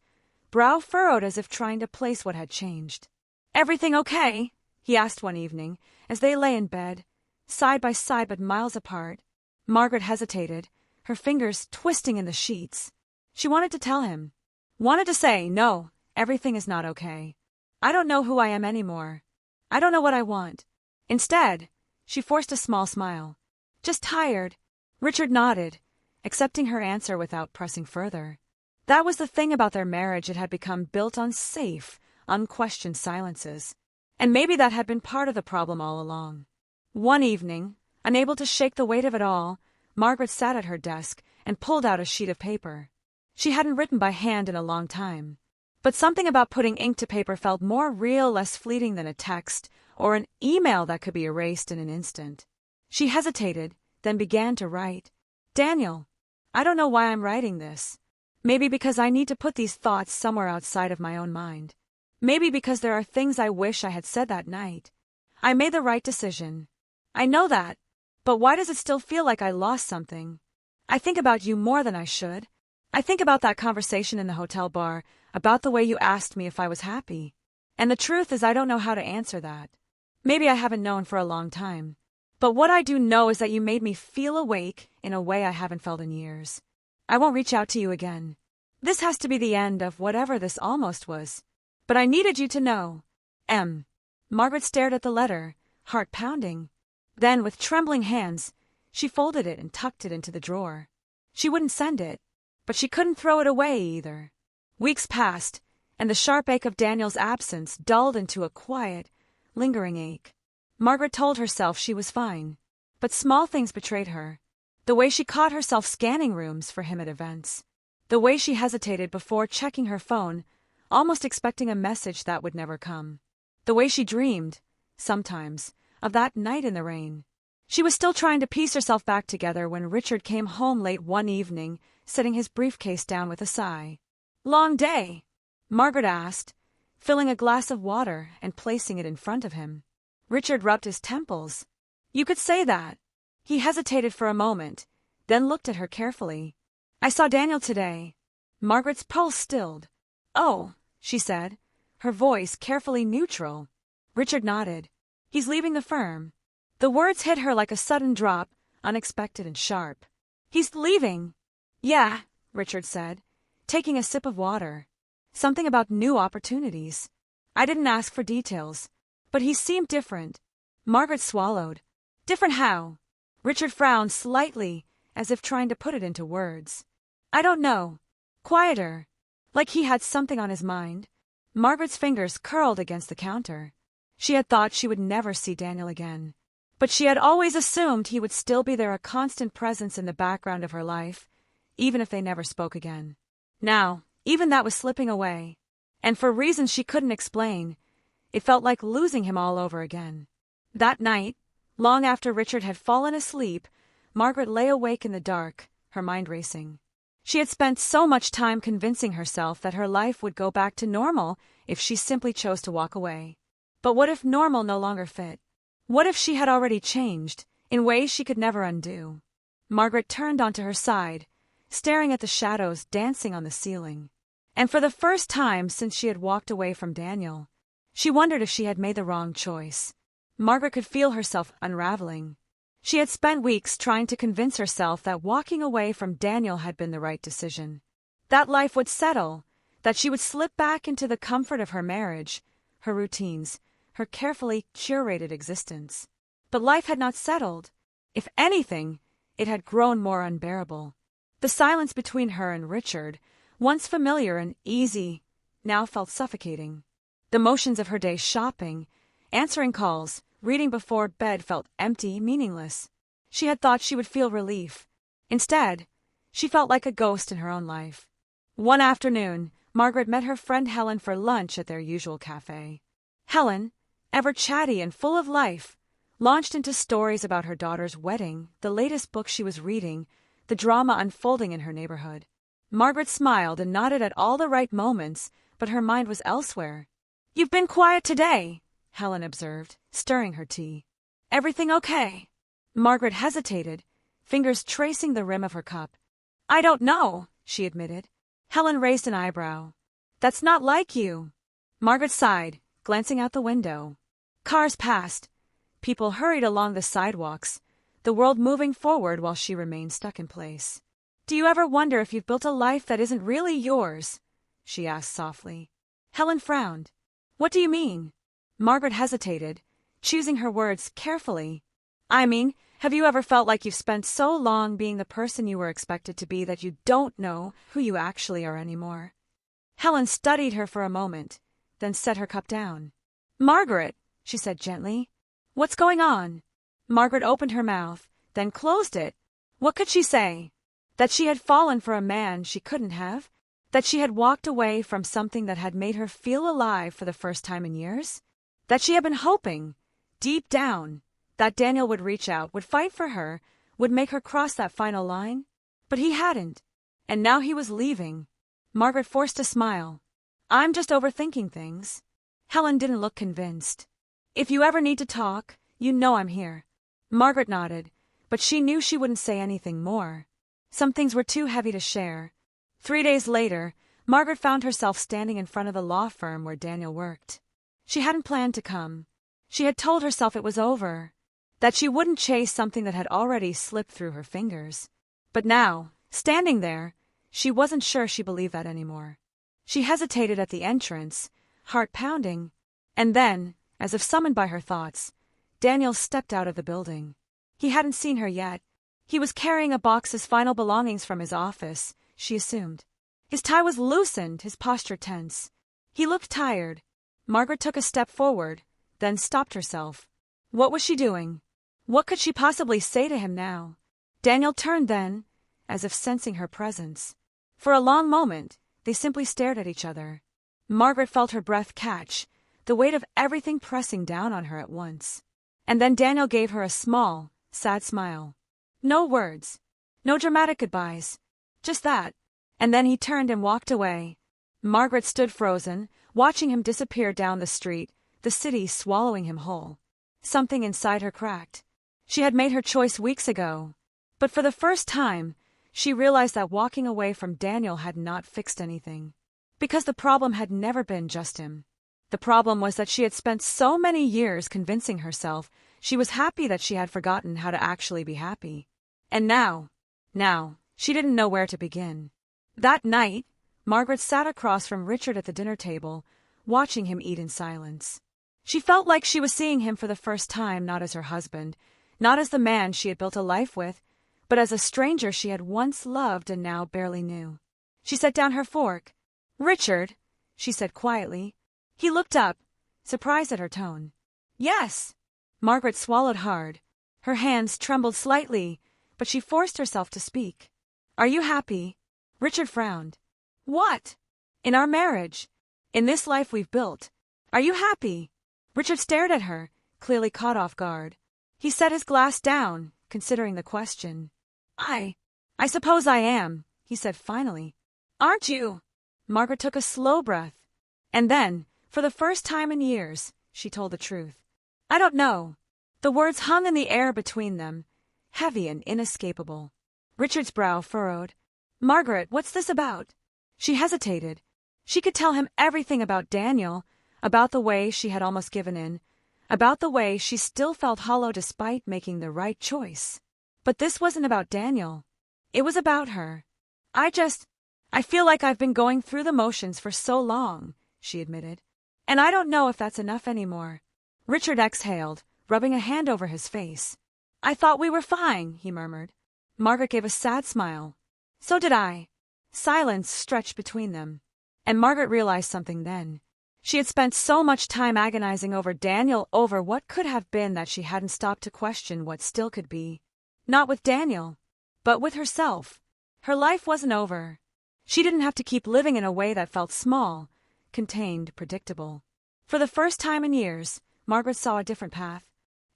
brow furrowed as if trying to place what had changed. "Everything okay?" he asked one evening, as they lay in bed, side by side but miles apart. Margaret hesitated, her fingers twisting in the sheets. She wanted to tell him. Wanted to say, "No, everything is not okay. I don't know who I am anymore. I don't know what I want." Instead, she forced a small smile. "Just tired." Richard nodded, accepting her answer without pressing further. That was the thing about their marriage. It had become built on safe, unquestioned silences. And maybe that had been part of the problem all along. One evening, unable to shake the weight of it all, Margaret sat at her desk and pulled out a sheet of paper. She hadn't written by hand in a long time. But something about putting ink to paper felt more real, less fleeting than a text or an email that could be erased in an instant. She hesitated, then began to write. "Daniel, I don't know why I'm writing this. Maybe because I need to put these thoughts somewhere outside of my own mind. Maybe because there are things I wish I had said that night. I made the right decision. I know that, but why does it still feel like I lost something? I think about you more than I should. I think about that conversation in the hotel bar, about the way you asked me if I was happy. And the truth is I don't know how to answer that. Maybe I haven't known for a long time. But what I do know is that you made me feel awake in a way I haven't felt in years. I won't reach out to you again. This has to be the end of whatever this almost was. But I needed you to know. M. Margaret stared at the letter, heart pounding. Then, with trembling hands, she folded it and tucked it into the drawer. She wouldn't send it, but she couldn't throw it away either. Weeks passed, and the sharp ache of Daniel's absence dulled into a quiet, lingering ache. Margaret told herself she was fine, but small things betrayed her. The way she caught herself scanning rooms for him at events. The way she hesitated before checking her phone, almost expecting a message that would never come. The way she dreamed, sometimes, of that night in the rain. She was still trying to piece herself back together when Richard came home late one evening, setting his briefcase down with a sigh. "Long day?" Margaret asked, filling a glass of water and placing it in front of him. Richard rubbed his temples. "You could say that." He hesitated for a moment, then looked at her carefully. "I saw Daniel today." Margaret's pulse stilled. "Oh," she said, her voice carefully neutral. Richard nodded. "He's leaving the firm." The words hit her like a sudden drop, unexpected and sharp. "He's leaving?" "Yeah," Richard said, taking a sip of water. "Something about new opportunities. I didn't ask for details, but he seemed different." Margaret swallowed. "Different how?" Richard frowned slightly, as if trying to put it into words. "I don't know. Quieter. Like he had something on his mind." Margaret's fingers curled against the counter. She had thought she would never see Daniel again. But she had always assumed he would still be there, a constant presence in the background of her life, even if they never spoke again. Now, even that was slipping away. And for reasons she couldn't explain, it felt like losing him all over again. That night, long after Richard had fallen asleep, Margaret lay awake in the dark, her mind racing. She had spent so much time convincing herself that her life would go back to normal if she simply chose to walk away. But what if normal no longer fit? What if she had already changed, in ways she could never undo? Margaret turned onto her side, staring at the shadows dancing on the ceiling. And for the first time since she had walked away from Daniel, she wondered if she had made the wrong choice. Margaret could feel herself unraveling. She had spent weeks trying to convince herself that walking away from Daniel had been the right decision. That life would settle, that she would slip back into the comfort of her marriage, her routines, her carefully curated existence. But life had not settled. If anything, it had grown more unbearable. The silence between her and Richard, once familiar and easy, now felt suffocating. The motions of her day, shopping, answering calls, reading before bed, felt empty, meaningless. She had thought she would feel relief. Instead, she felt like a ghost in her own life. One afternoon, Margaret met her friend Helen for lunch at their usual cafe. Helen, ever chatty and full of life, launched into stories about her daughter's wedding, the latest book she was reading, the drama unfolding in her neighborhood. Margaret smiled and nodded at all the right moments, but her mind was elsewhere. "You've been quiet today," Helen observed, stirring her tea. "Everything okay?" Margaret hesitated, fingers tracing the rim of her cup. "I don't know," she admitted. Helen raised an eyebrow. "That's not like you." Margaret sighed, glancing out the window. Cars passed. People hurried along the sidewalks, the world moving forward while she remained stuck in place. "Do you ever wonder if you've built a life that isn't really yours?" she asked softly. Helen frowned. "What do you mean?" Margaret hesitated, choosing her words carefully. "I mean, have you ever felt like you've spent so long being the person you were expected to be that you don't know who you actually are anymore?" Helen studied her for a moment, then set her cup down. "Margaret," she said gently, "what's going on?" Margaret opened her mouth, then closed it. What could she say? That she had fallen for a man she couldn't have? That she had walked away from something that had made her feel alive for the first time in years? That she had been hoping, deep down, that Daniel would reach out, would fight for her, would make her cross that final line? But he hadn't. And now he was leaving. Margaret forced a smile. "I'm just overthinking things." Helen didn't look convinced. "If you ever need to talk, you know I'm here." Margaret nodded, but she knew she wouldn't say anything more. Some things were too heavy to share. 3 days later, Margaret found herself standing in front of the law firm where Daniel worked. She hadn't planned to come. She had told herself it was over, that she wouldn't chase something that had already slipped through her fingers. But now, standing there, she wasn't sure she believed that anymore. She hesitated at the entrance, heart pounding, and then, as if summoned by her thoughts, Daniel stepped out of the building. He hadn't seen her yet. He was carrying a box of final belongings from his office, she assumed. His tie was loosened, his posture tense. He looked tired. Margaret took a step forward, then stopped herself. What was she doing? What could she possibly say to him now? Daniel turned then, as if sensing her presence. For a long moment, they simply stared at each other. Margaret felt her breath catch, the weight of everything pressing down on her at once. And then Daniel gave her a small, sad smile. No words. No dramatic goodbyes. Just that. And then he turned and walked away. Margaret stood frozen, watching him disappear down the street, the city swallowing him whole. Something inside her cracked. She had made her choice weeks ago. But for the first time, she realized that walking away from Daniel had not fixed anything. Because the problem had never been just him. The problem was that she had spent so many years convincing herself she was happy that she had forgotten how to actually be happy. And now, she didn't know where to begin. That night, Margaret sat across from Richard at the dinner table, watching him eat in silence. She felt like she was seeing him for the first time, not as her husband, not as the man she had built a life with, but as a stranger she had once loved and now barely knew. She set down her fork. "Richard," she said quietly. He looked up, surprised at her tone. "Yes." Margaret swallowed hard. Her hands trembled slightly, but she forced herself to speak. "Are you happy?" Richard frowned. "What?" "In our marriage. In this life we've built. Are you happy?" Richard stared at her, clearly caught off guard. He set his glass down, considering the question. I suppose I am," he said finally. "Aren't you?" Margaret took a slow breath. And then, for the first time in years, she told the truth. "I don't know." The words hung in the air between them, heavy and inescapable. Richard's brow furrowed. "Margaret, what's this about?" She hesitated. She could tell him everything about Daniel, about the way she had almost given in, about the way she still felt hollow despite making the right choice. But this wasn't about Daniel. It was about her. I feel like I've been going through the motions for so long," she admitted. "And I don't know if that's enough anymore." Richard exhaled, rubbing a hand over his face. "I thought we were fine," he murmured. Margaret gave a sad smile. "So did I." Silence stretched between them. And Margaret realized something then. She had spent so much time agonizing over Daniel, over what could have been, that she hadn't stopped to question what still could be. Not with Daniel, but with herself. Her life wasn't over. She didn't have to keep living in a way that felt small, contained, predictable. For the first time in years, Margaret saw a different path.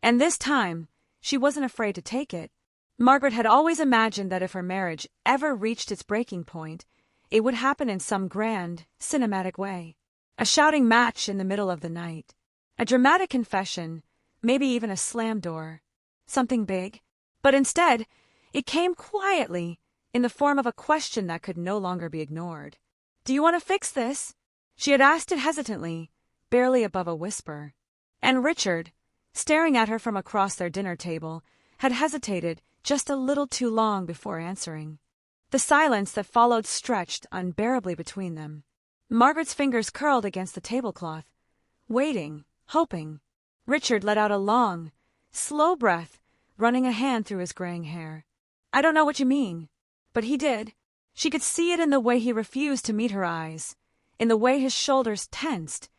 And this time, she wasn't afraid to take it. Margaret had always imagined that if her marriage ever reached its breaking point, it would happen in some grand, cinematic way. A shouting match in the middle of the night. A dramatic confession, maybe even a slam door. Something big. But instead, it came quietly, in the form of a question that could no longer be ignored. "Do you want to fix this?" She had asked it hesitantly, barely above a whisper. And Richard, staring at her from across their dinner table, had hesitated just a little too long before answering. The silence that followed stretched unbearably between them. Margaret's fingers curled against the tablecloth, waiting, hoping. Richard let out a long, slow breath, running a hand through his graying hair. "I don't know what you mean." But he did. She could see it in the way he refused to meet her eyes, in the way his shoulders tensed,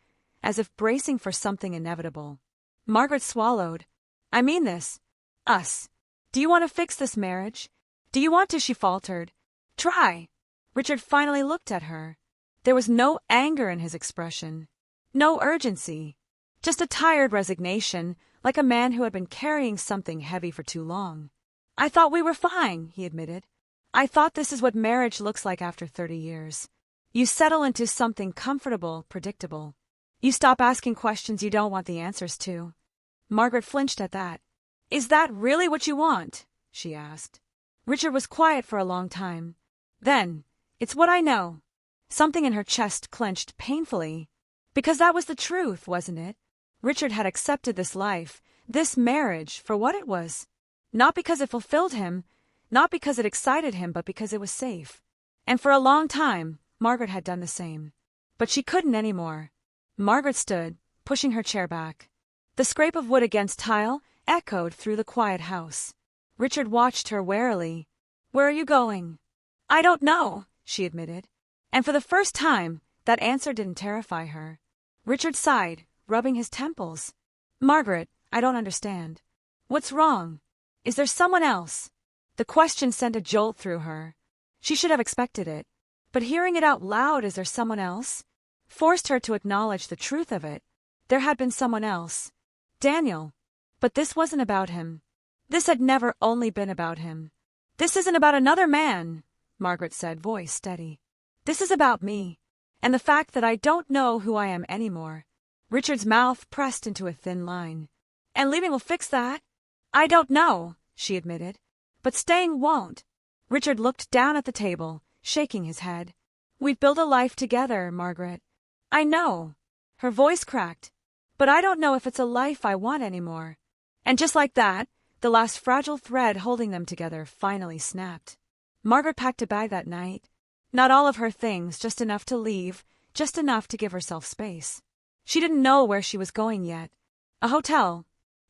as if bracing for something inevitable. Margaret swallowed. "I mean this. Us. Do you want to fix this marriage? Do you want to?" she faltered. "Try." Richard finally looked at her. There was no anger in his expression, no urgency, just a tired resignation, like a man who had been carrying something heavy for too long. "I thought we were fine," he admitted. "I thought this is what marriage looks like after 30 years. You settle into something comfortable, predictable. You stop asking questions you don't want the answers to." Margaret flinched at that. "Is that really what you want?" she asked. Richard was quiet for a long time. Then, "It's what I know." Something in her chest clenched painfully. Because that was the truth, wasn't it? Richard had accepted this life, this marriage, for what it was. Not because it fulfilled him, not because it excited him, but because it was safe. And for a long time, Margaret had done the same. But she couldn't anymore. Margaret stood, pushing her chair back. The scrape of wood against tile echoed through the quiet house. Richard watched her warily. "Where are you going?" "I don't know," she admitted. And for the first time, that answer didn't terrify her. Richard sighed, rubbing his temples. "Margaret, I don't understand. What's wrong? Is there someone else?" The question sent a jolt through her. She should have expected it. But hearing it out loud, "Is there someone else?" forced her to acknowledge the truth of it. There had been someone else. Daniel. But this wasn't about him. This had never only been about him. "This isn't about another man," Margaret said, voice steady. "This is about me, and the fact that I don't know who I am anymore." Richard's mouth pressed into a thin line. "And leaving will fix that?" "I don't know," she admitted. "But staying won't." Richard looked down at the table, shaking his head. "We've built a life together, Margaret." "I know." Her voice cracked. "But I don't know if it's a life I want anymore." And just like that, the last fragile thread holding them together finally snapped. Margaret packed a bag that night. Not all of her things, just enough to leave, just enough to give herself space. She didn't know where she was going yet. A hotel,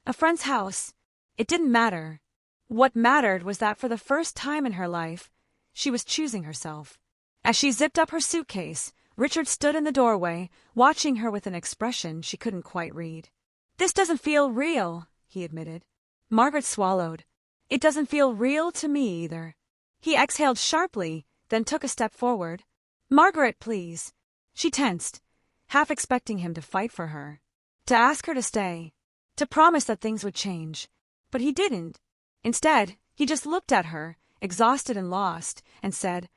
a friend's house. It didn't matter. What mattered was that for the first time in her life, she was choosing herself. As she zipped up her suitcase, Richard stood in the doorway, watching her with an expression she couldn't quite read. "This doesn't feel real," he admitted. Margaret swallowed. "It doesn't feel real to me either." He exhaled sharply, then took a step forward. "Margaret, please." She tensed, half expecting him to fight for her, to ask her to stay, to promise that things would change. But he didn't. Instead, he just looked at her, exhausted and lost, and said,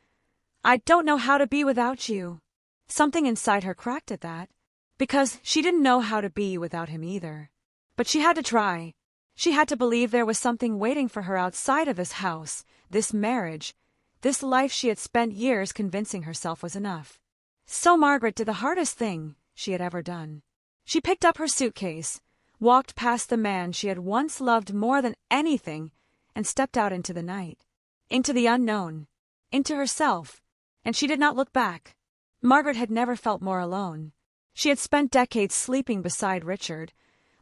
"I don't know how to be without you." Something inside her cracked at that, because she didn't know how to be without him either. But she had to try. She had to believe there was something waiting for her outside of this house, this marriage, this life she had spent years convincing herself was enough. So Margaret did the hardest thing she had ever done. She picked up her suitcase, walked past the man she had once loved more than anything, and stepped out into the night, into the unknown, into herself, and she did not look back. Margaret had never felt more alone. She had spent decades sleeping beside Richard,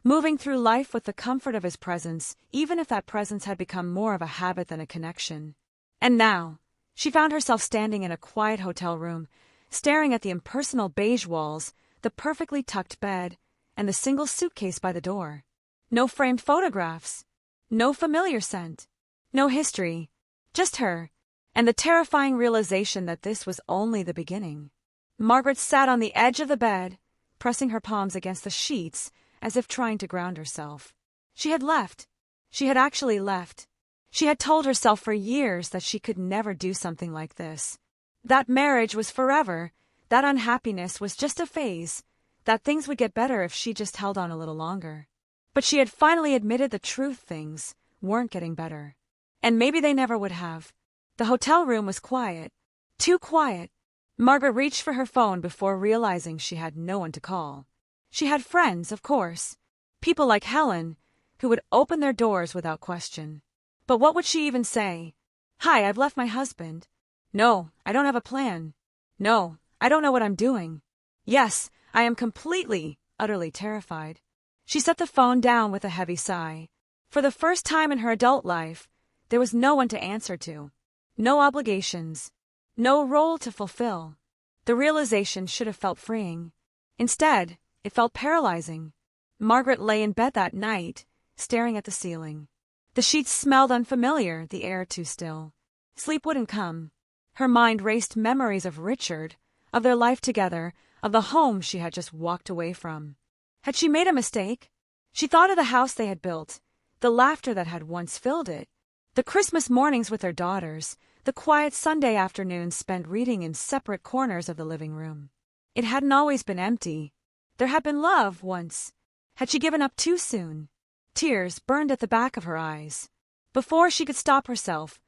moving through life with the comfort of his presence, even if that presence had become more of a habit than a connection. And now, she found herself standing in a quiet hotel room, staring at the impersonal beige walls, the perfectly tucked bed, and the single suitcase by the door. No framed photographs, no familiar scent, no history, just her, and the terrifying realization that this was only the beginning. Margaret sat on the edge of the bed, pressing her palms against the sheets as if trying to ground herself. She had left. She had actually left. She had told herself for years that she could never do something like this. That marriage was forever, that unhappiness was just a phase, that things would get better if she just held on a little longer. But she had finally admitted the truth: things weren't getting better. And maybe they never would have. The hotel room was quiet. Too quiet. Margaret reached for her phone before realizing she had no one to call. She had friends, of course. People like Helen, who would open their doors without question. But what would she even say? "Hi, I've left my husband." "No, I don't have a plan." "No, I don't know what I'm doing." "Yes, I am completely, utterly terrified." She set the phone down with a heavy sigh. For the first time in her adult life, there was no one to answer to. No obligations. No role to fulfill. The realization should have felt freeing. Instead, it felt paralyzing. Margaret lay in bed that night, staring at the ceiling. The sheets smelled unfamiliar, the air too still. Sleep wouldn't come. Her mind raced memories of Richard, of their life together, of the home she had just walked away from. Had she made a mistake? She thought of the house they had built, the laughter that had once filled it, the Christmas mornings with their daughters, the quiet Sunday afternoons spent reading in separate corners of the living room. It hadn't always been empty. There had been love once. Had she given up too soon? Tears burned at the back of her eyes. Before she could stop herself,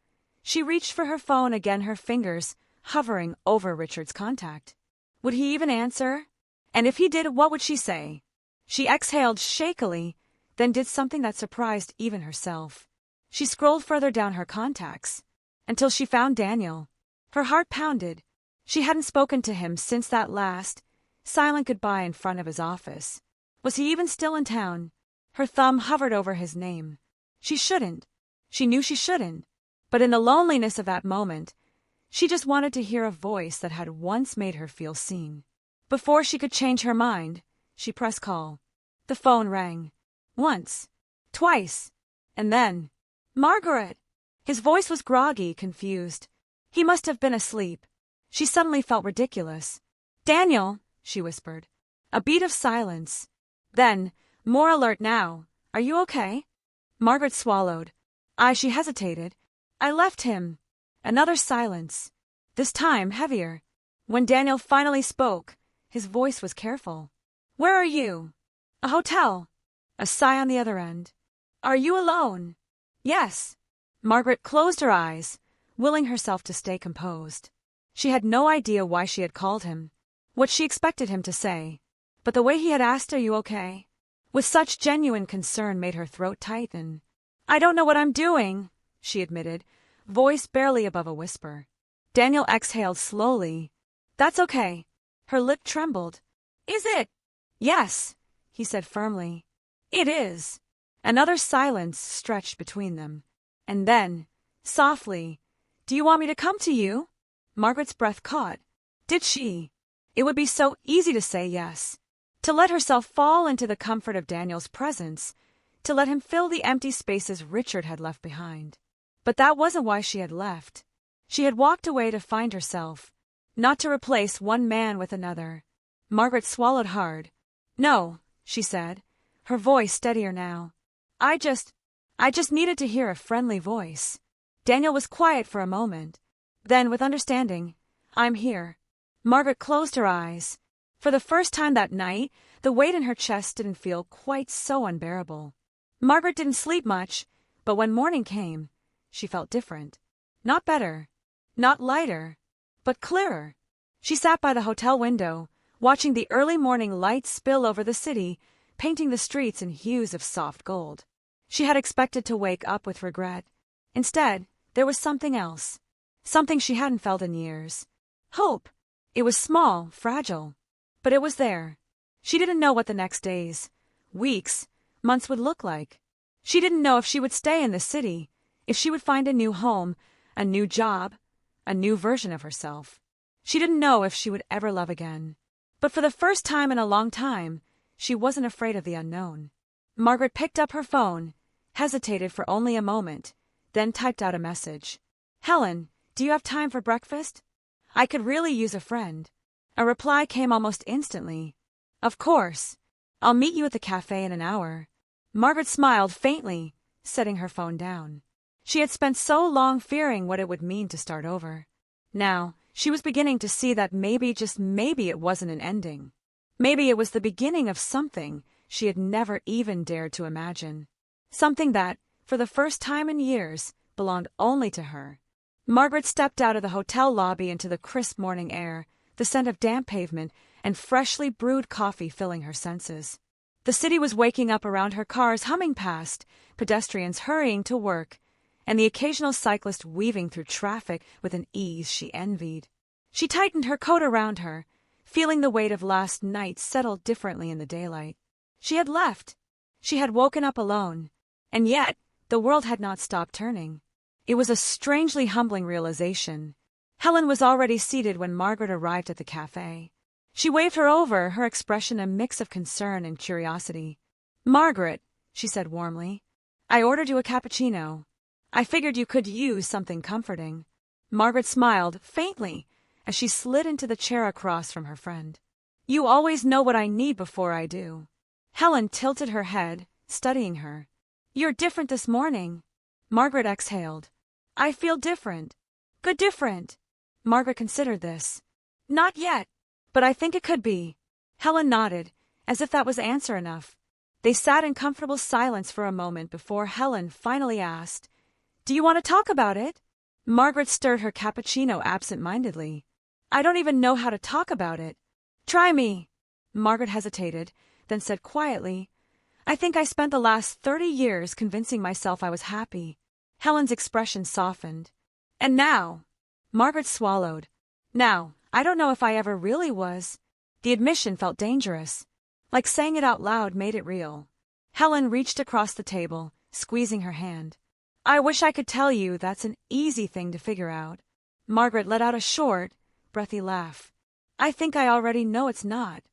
she reached for her phone again, her fingers hovering over Richard's contact. Would he even answer? And if he did, what would she say? She exhaled shakily, then did something that surprised even herself. She scrolled further down her contacts, until she found Daniel. Her heart pounded. She hadn't spoken to him since that last, silent goodbye in front of his office. Was he even still in town? Her thumb hovered over his name. She shouldn't. She knew she shouldn't. But in the loneliness of that moment, she just wanted to hear a voice that had once made her feel seen. Before she could change her mind, she pressed call. The phone rang. Once. Twice. And then, Margaret! His voice was groggy, confused. He must have been asleep. She suddenly felt ridiculous. Daniel, she whispered. A beat of silence. Then, more alert now, are you okay? Margaret swallowed. She hesitated. I left him. Another silence. This time heavier. When Daniel finally spoke, his voice was careful. Where are you? A hotel. A sigh on the other end. Are you alone? Yes. Margaret closed her eyes, willing herself to stay composed. She had no idea why she had called him, what she expected him to say, but the way he had asked, "Are you okay?" with such genuine concern made her throat tighten. I don't know what I'm doing, she admitted, voice barely above a whisper. Daniel exhaled slowly. That's okay. Her lip trembled. Is it? Yes, he said firmly. It is. Another silence stretched between them. And then, softly, do you want me to come to you? Margaret's breath caught. Did she? It would be so easy to say yes. To let herself fall into the comfort of Daniel's presence, to let him fill the empty spaces Richard had left behind. But that wasn't why she had left. She had walked away to find herself, not to replace one man with another. Margaret swallowed hard. No, she said, her voice steadier now. I just needed to hear a friendly voice. Daniel was quiet for a moment. Then, with understanding, I'm here. Margaret closed her eyes. For the first time that night, the weight in her chest didn't feel quite so unbearable. Margaret didn't sleep much, but when morning came, she felt different. Not better, not lighter, but clearer. She sat by the hotel window, watching the early morning light spill over the city, painting the streets in hues of soft gold. She had expected to wake up with regret. Instead, there was something else. Something she hadn't felt in years. Hope. It was small, fragile, but it was there. She didn't know what the next days, weeks, months would look like. She didn't know if she would stay in the city, if she would find a new home, a new job, a new version of herself. She didn't know if she would ever love again. But for the first time in a long time, she wasn't afraid of the unknown. Margaret picked up her phone, hesitated for only a moment, then typed out a message. Helen, do you have time for breakfast? I could really use a friend. A reply came almost instantly. Of course. I'll meet you at the cafe in an hour. Margaret smiled faintly, setting her phone down. She had spent so long fearing what it would mean to start over. Now, she was beginning to see that maybe, just maybe, it wasn't an ending. Maybe it was the beginning of something she had never even dared to imagine. Something that, for the first time in years, belonged only to her. Margaret stepped out of the hotel lobby into the crisp morning air, the scent of damp pavement and freshly brewed coffee filling her senses. The city was waking up around her, cars humming past, pedestrians hurrying to work, and the occasional cyclist weaving through traffic with an ease she envied. She tightened her coat around her, feeling the weight of last night settle differently in the daylight. She had left. She had woken up alone. And yet, the world had not stopped turning. It was a strangely humbling realization. Helen was already seated when Margaret arrived at the cafe. She waved her over, her expression a mix of concern and curiosity. Margaret, she said warmly, I ordered you a cappuccino. I figured you could use something comforting. Margaret smiled, faintly, as she slid into the chair across from her friend. You always know what I need before I do. Helen tilted her head, studying her. You're different this morning. Margaret exhaled. I feel different. Good different. Margaret considered this. Not yet, but I think it could be. Helen nodded, as if that was answer enough. They sat in comfortable silence for a moment before Helen finally asked, Do you want to talk about it? Margaret stirred her cappuccino absent-mindedly. I don't even know how to talk about it. Try me. Margaret hesitated, then said quietly, I think I spent the last 30 years convincing myself I was happy. Helen's expression softened. And now? Margaret swallowed. Now, I don't know if I ever really was. The admission felt dangerous. Like saying it out loud made it real. Helen reached across the table, squeezing her hand. I wish I could tell you that's an easy thing to figure out. Margaret let out a short, breathy laugh. I think I already know it's not.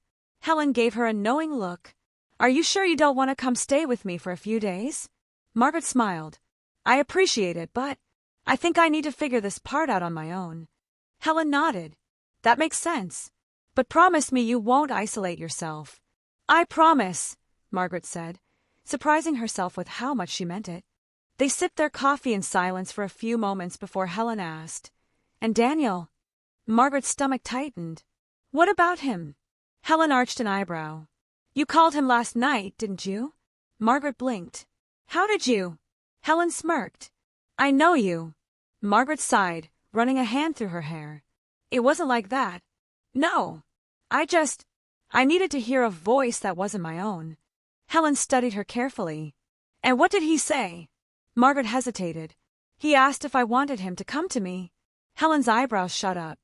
Helen gave her a knowing look. Are you sure you don't want to come stay with me for a few days? Margaret smiled. I appreciate it, but I think I need to figure this part out on my own. Helen nodded. That makes sense. But promise me you won't isolate yourself. I promise, Margaret said, surprising herself with how much she meant it. They sipped their coffee in silence for a few moments before Helen asked, And Daniel? Margaret's stomach tightened. What about him? Helen arched an eyebrow. You called him last night, didn't you? Margaret blinked. How did you? Helen smirked. I know you. Margaret sighed, running a hand through her hair. It wasn't like that. No. I needed to hear a voice that wasn't my own. Helen studied her carefully. And what did he say? Margaret hesitated. He asked if I wanted him to come to me. Helen's eyebrows shot up.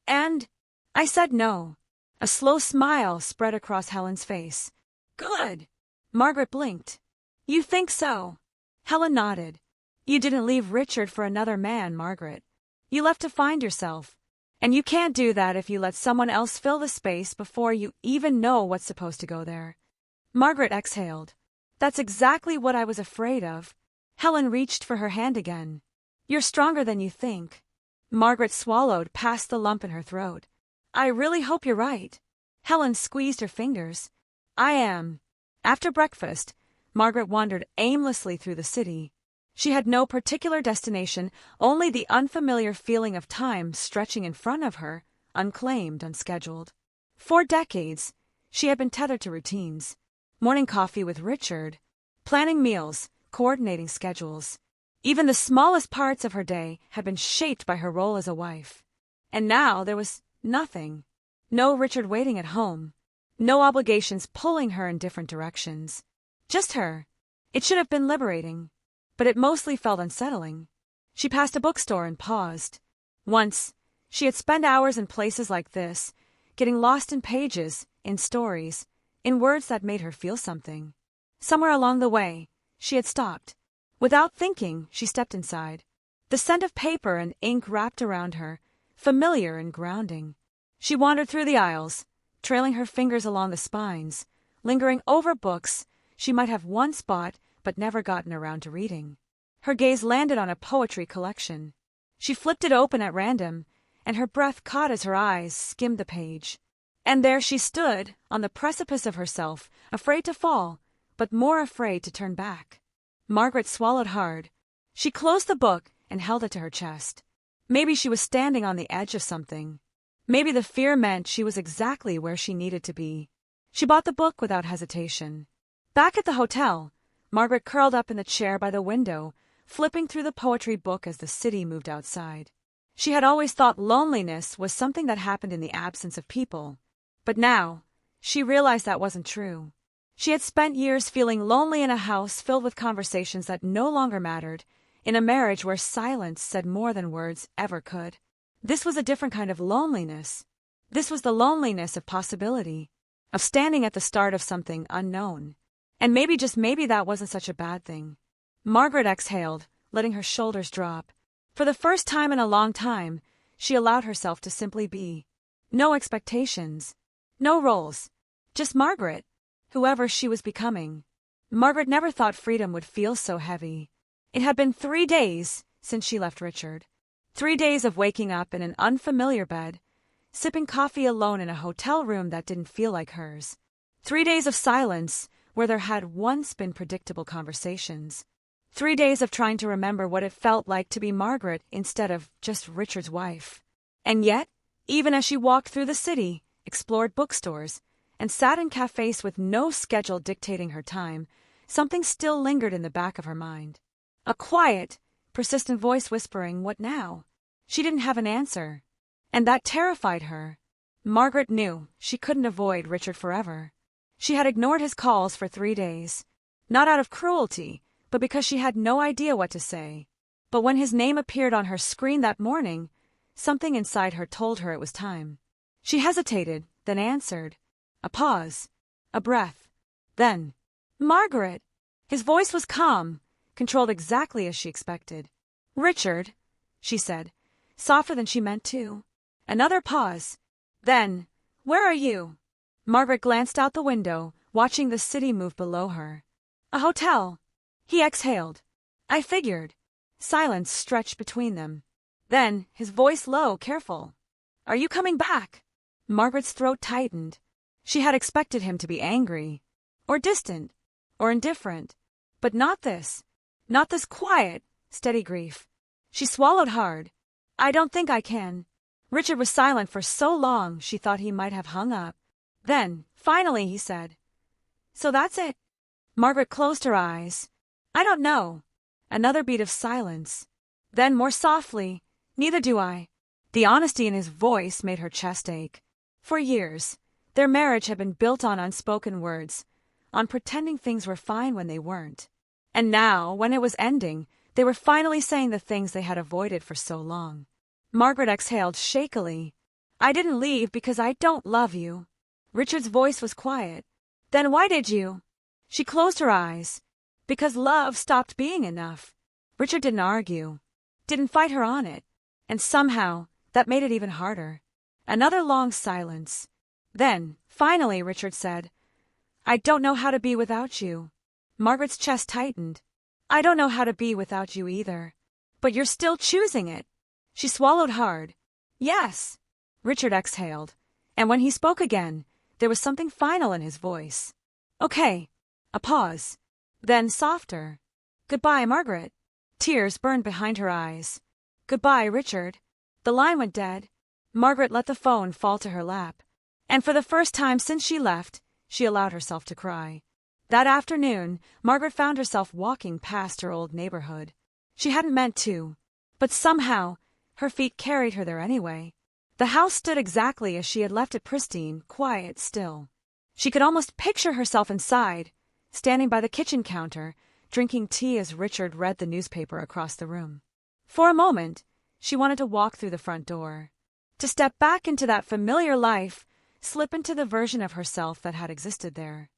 And I said no. A slow smile spread across Helen's face. Good. Margaret blinked. You think so? Helen nodded. You didn't leave Richard for another man, Margaret. You left to find yourself. And you can't do that if you let someone else fill the space before you even know what's supposed to go there. Margaret exhaled. That's exactly what I was afraid of. Helen reached for her hand again. You're stronger than you think. Margaret swallowed past the lump in her throat. I really hope you're right. Helen squeezed her fingers. I am. After breakfast, Margaret wandered aimlessly through the city. She had no particular destination, only the unfamiliar feeling of time stretching in front of her, unclaimed, unscheduled. For decades, she had been tethered to routines. Morning coffee with Richard, planning meals, coordinating schedules. Even the smallest parts of her day had been shaped by her role as a wife. And now there was nothing. No Richard waiting at home. No obligations pulling her in different directions. Just her. It should have been liberating. But it mostly felt unsettling. She passed a bookstore and paused. Once, she had spent hours in places like this, getting lost in pages, in stories, in words that made her feel something. Somewhere along the way, she had stopped. Without thinking, she stepped inside. The scent of paper and ink wrapped around her, familiar and grounding. She wandered through the aisles, trailing her fingers along the spines, lingering over books she might have once bought but never gotten around to reading. Her gaze landed on a poetry collection. She flipped it open at random, and her breath caught as her eyes skimmed the page. And there she stood, on the precipice of herself, afraid to fall, but more afraid to turn back. Margaret swallowed hard. She closed the book and held it to her chest. Maybe she was standing on the edge of something. Maybe the fear meant she was exactly where she needed to be. She bought the book without hesitation. Back at the hotel, Margaret curled up in the chair by the window, flipping through the poetry book as the city moved outside. She had always thought loneliness was something that happened in the absence of people. But now, she realized that wasn't true. She had spent years feeling lonely in a house filled with conversations that no longer mattered, in a marriage where silence said more than words ever could. This was a different kind of loneliness. This was the loneliness of possibility, of standing at the start of something unknown. And maybe, just maybe, that wasn't such a bad thing. Margaret exhaled, letting her shoulders drop. For the first time in a long time, she allowed herself to simply be. No expectations. No roles. Just Margaret, whoever she was becoming. Margaret never thought freedom would feel so heavy. It had been 3 days since she left Richard. 3 days of waking up in an unfamiliar bed, sipping coffee alone in a hotel room that didn't feel like hers. 3 days of silence where there had once been predictable conversations. 3 days of trying to remember what it felt like to be Margaret instead of just Richard's wife. And yet, even as she walked through the city, explored bookstores, and sat in cafes with no schedule dictating her time, something still lingered in the back of her mind. A quiet, persistent voice whispering, "What now?" She didn't have an answer. And that terrified her. Margaret knew she couldn't avoid Richard forever. She had ignored his calls for 3 days, not out of cruelty, but because she had no idea what to say. But when his name appeared on her screen that morning, Something inside her told her it was time. She hesitated, then answered. A pause. A breath. Then, Margaret! His voice was calm, controlled exactly as she expected. Richard, she said, softer than she meant to. Another pause. Then, where are you? Margaret glanced out the window, watching the city move below her. A hotel. He exhaled. I figured. Silence stretched between them. Then, his voice low, careful. Are you coming back? Margaret's throat tightened. She had expected him to be angry, or distant, or indifferent. But not this. Not this quiet, steady grief. She swallowed hard. I don't think I can. Richard was silent for so long she thought he might have hung up. Then, finally, he said, So that's it. Margaret closed her eyes. I don't know. Another beat of silence. Then, more softly, Neither do I. The honesty in his voice made her chest ache. For years, their marriage had been built on unspoken words, on pretending things were fine when they weren't. And now, when it was ending, they were finally saying the things they had avoided for so long. Margaret exhaled shakily. I didn't leave because I don't love you. Richard's voice was quiet. Then why did you? She closed her eyes. Because love stopped being enough. Richard didn't argue, didn't fight her on it, and somehow that made it even harder. Another long silence. Then, finally, Richard said, I don't know how to be without you. Margaret's chest tightened. I don't know how to be without you either. But you're still choosing it. She swallowed hard. Yes. Richard exhaled, and when he spoke again, there was something final in his voice. Okay. A pause. Then softer. Goodbye, Margaret. Tears burned behind her eyes. Goodbye, Richard. The line went dead. Margaret let the phone fall to her lap. And for the first time since she left, she allowed herself to cry. That afternoon, Margaret found herself walking past her old neighborhood. She hadn't meant to, but somehow, her feet carried her there anyway. The house stood exactly as she had left it, pristine, quiet, still. She could almost picture herself inside, standing by the kitchen counter, drinking tea as Richard read the newspaper across the room. For a moment, she wanted to walk through the front door, to step back into that familiar life, slip into the version of herself that had existed there.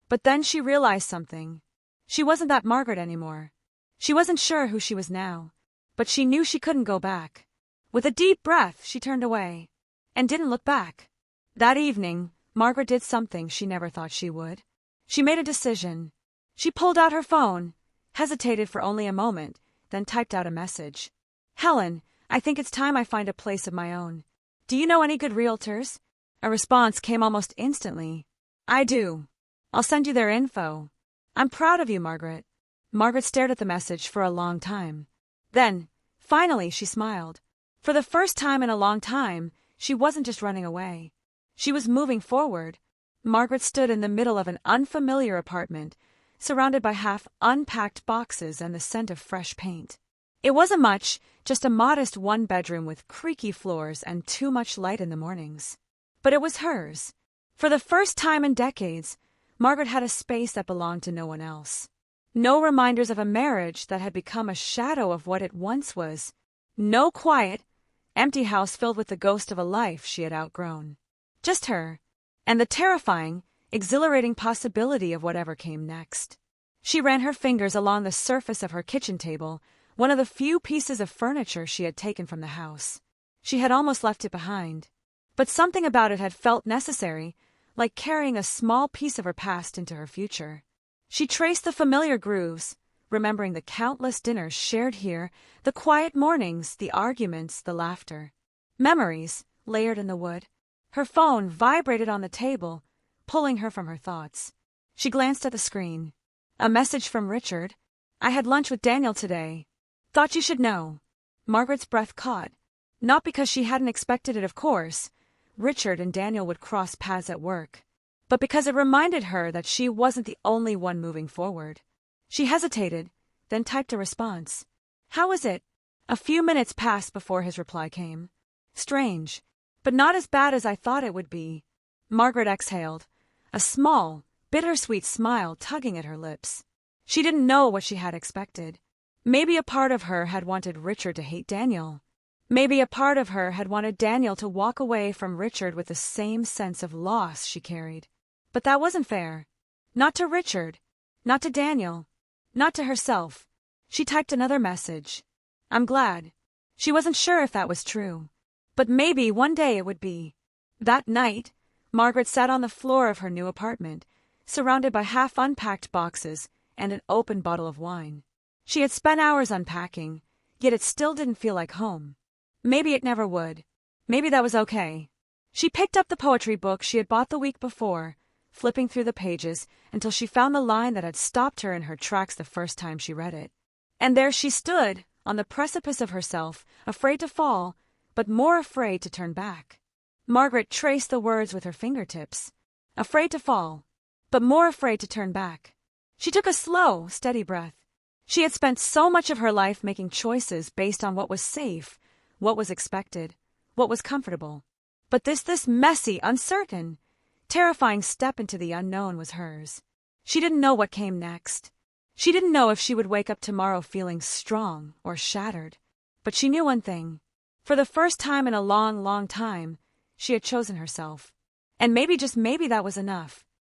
But then she realized something. She wasn't that Margaret anymore. She wasn't sure who she was now, but she knew she couldn't go back. With a deep breath, she turned away, and didn't look back. That evening, Margaret did something she never thought she would. She made a decision. She pulled out her phone, hesitated for only a moment, then typed out a message. Helen, I think it's time I find a place of my own. Do you know any good realtors? A response came almost instantly. I do. I'll send you their info. I'm proud of you, Margaret. Margaret stared at the message for a long time. Then, finally, she smiled. For the first time in a long time, she wasn't just running away. She was moving forward. Margaret stood in the middle of an unfamiliar apartment, surrounded by half-unpacked boxes and the scent of fresh paint. It wasn't much, just a modest one-bedroom with creaky floors and too much light in the mornings. But it was hers. For the first time in decades, Margaret had a space that belonged to no one else. No reminders of a marriage that had become a shadow of what it once was. No quiet, empty house filled with the ghost of a life she had outgrown. Just her, and the terrifying, exhilarating possibility of whatever came next. She ran her fingers along the surface of her kitchen table, one of the few pieces of furniture she had taken from the house. She had almost left it behind. But something about it had felt necessary, like carrying a small piece of her past into her future. She traced the familiar grooves, remembering the countless dinners shared here, the quiet mornings, the arguments, the laughter. Memories, layered in the wood. Her phone vibrated on the table, pulling her from her thoughts. She glanced at the screen. A message from Richard. I had lunch with Daniel today. Thought you should know. Margaret's breath caught. Not because she hadn't expected it, of course. Richard and Daniel would cross paths at work. But because it reminded her that she wasn't the only one moving forward. She hesitated, then typed a response. How is it? A few minutes passed before his reply came. Strange, but not as bad as I thought it would be. Margaret exhaled, a small, bittersweet smile tugging at her lips. She didn't know what she had expected. Maybe a part of her had wanted Richard to hate Daniel. Maybe a part of her had wanted Daniel to walk away from Richard with the same sense of loss she carried. But that wasn't fair. Not to Richard, not to Daniel, not to herself. She typed another message. I'm glad. She wasn't sure if that was true. But maybe one day it would be. That night, Margaret sat on the floor of her new apartment, surrounded by half-unpacked boxes and an open bottle of wine. She had spent hours unpacking, yet it still didn't feel like home. Maybe it never would. Maybe that was okay. She picked up the poetry book she had bought the week before, flipping through the pages until she found the line that had stopped her in her tracks the first time she read it. And there she stood, on the precipice of herself, afraid to fall, but more afraid to turn back. Margaret traced the words with her fingertips. Afraid to fall, but more afraid to turn back. She took a slow, steady breath. She had spent so much of her life making choices based on what was safe, what was expected, what was comfortable. But this messy, uncertain, terrifying step into the unknown was hers. She didn't know what came next. She didn't know if she would wake up tomorrow feeling strong or shattered. But she knew one thing. For the first time in a long, long time, she had chosen herself. And maybe, just maybe, that was enough.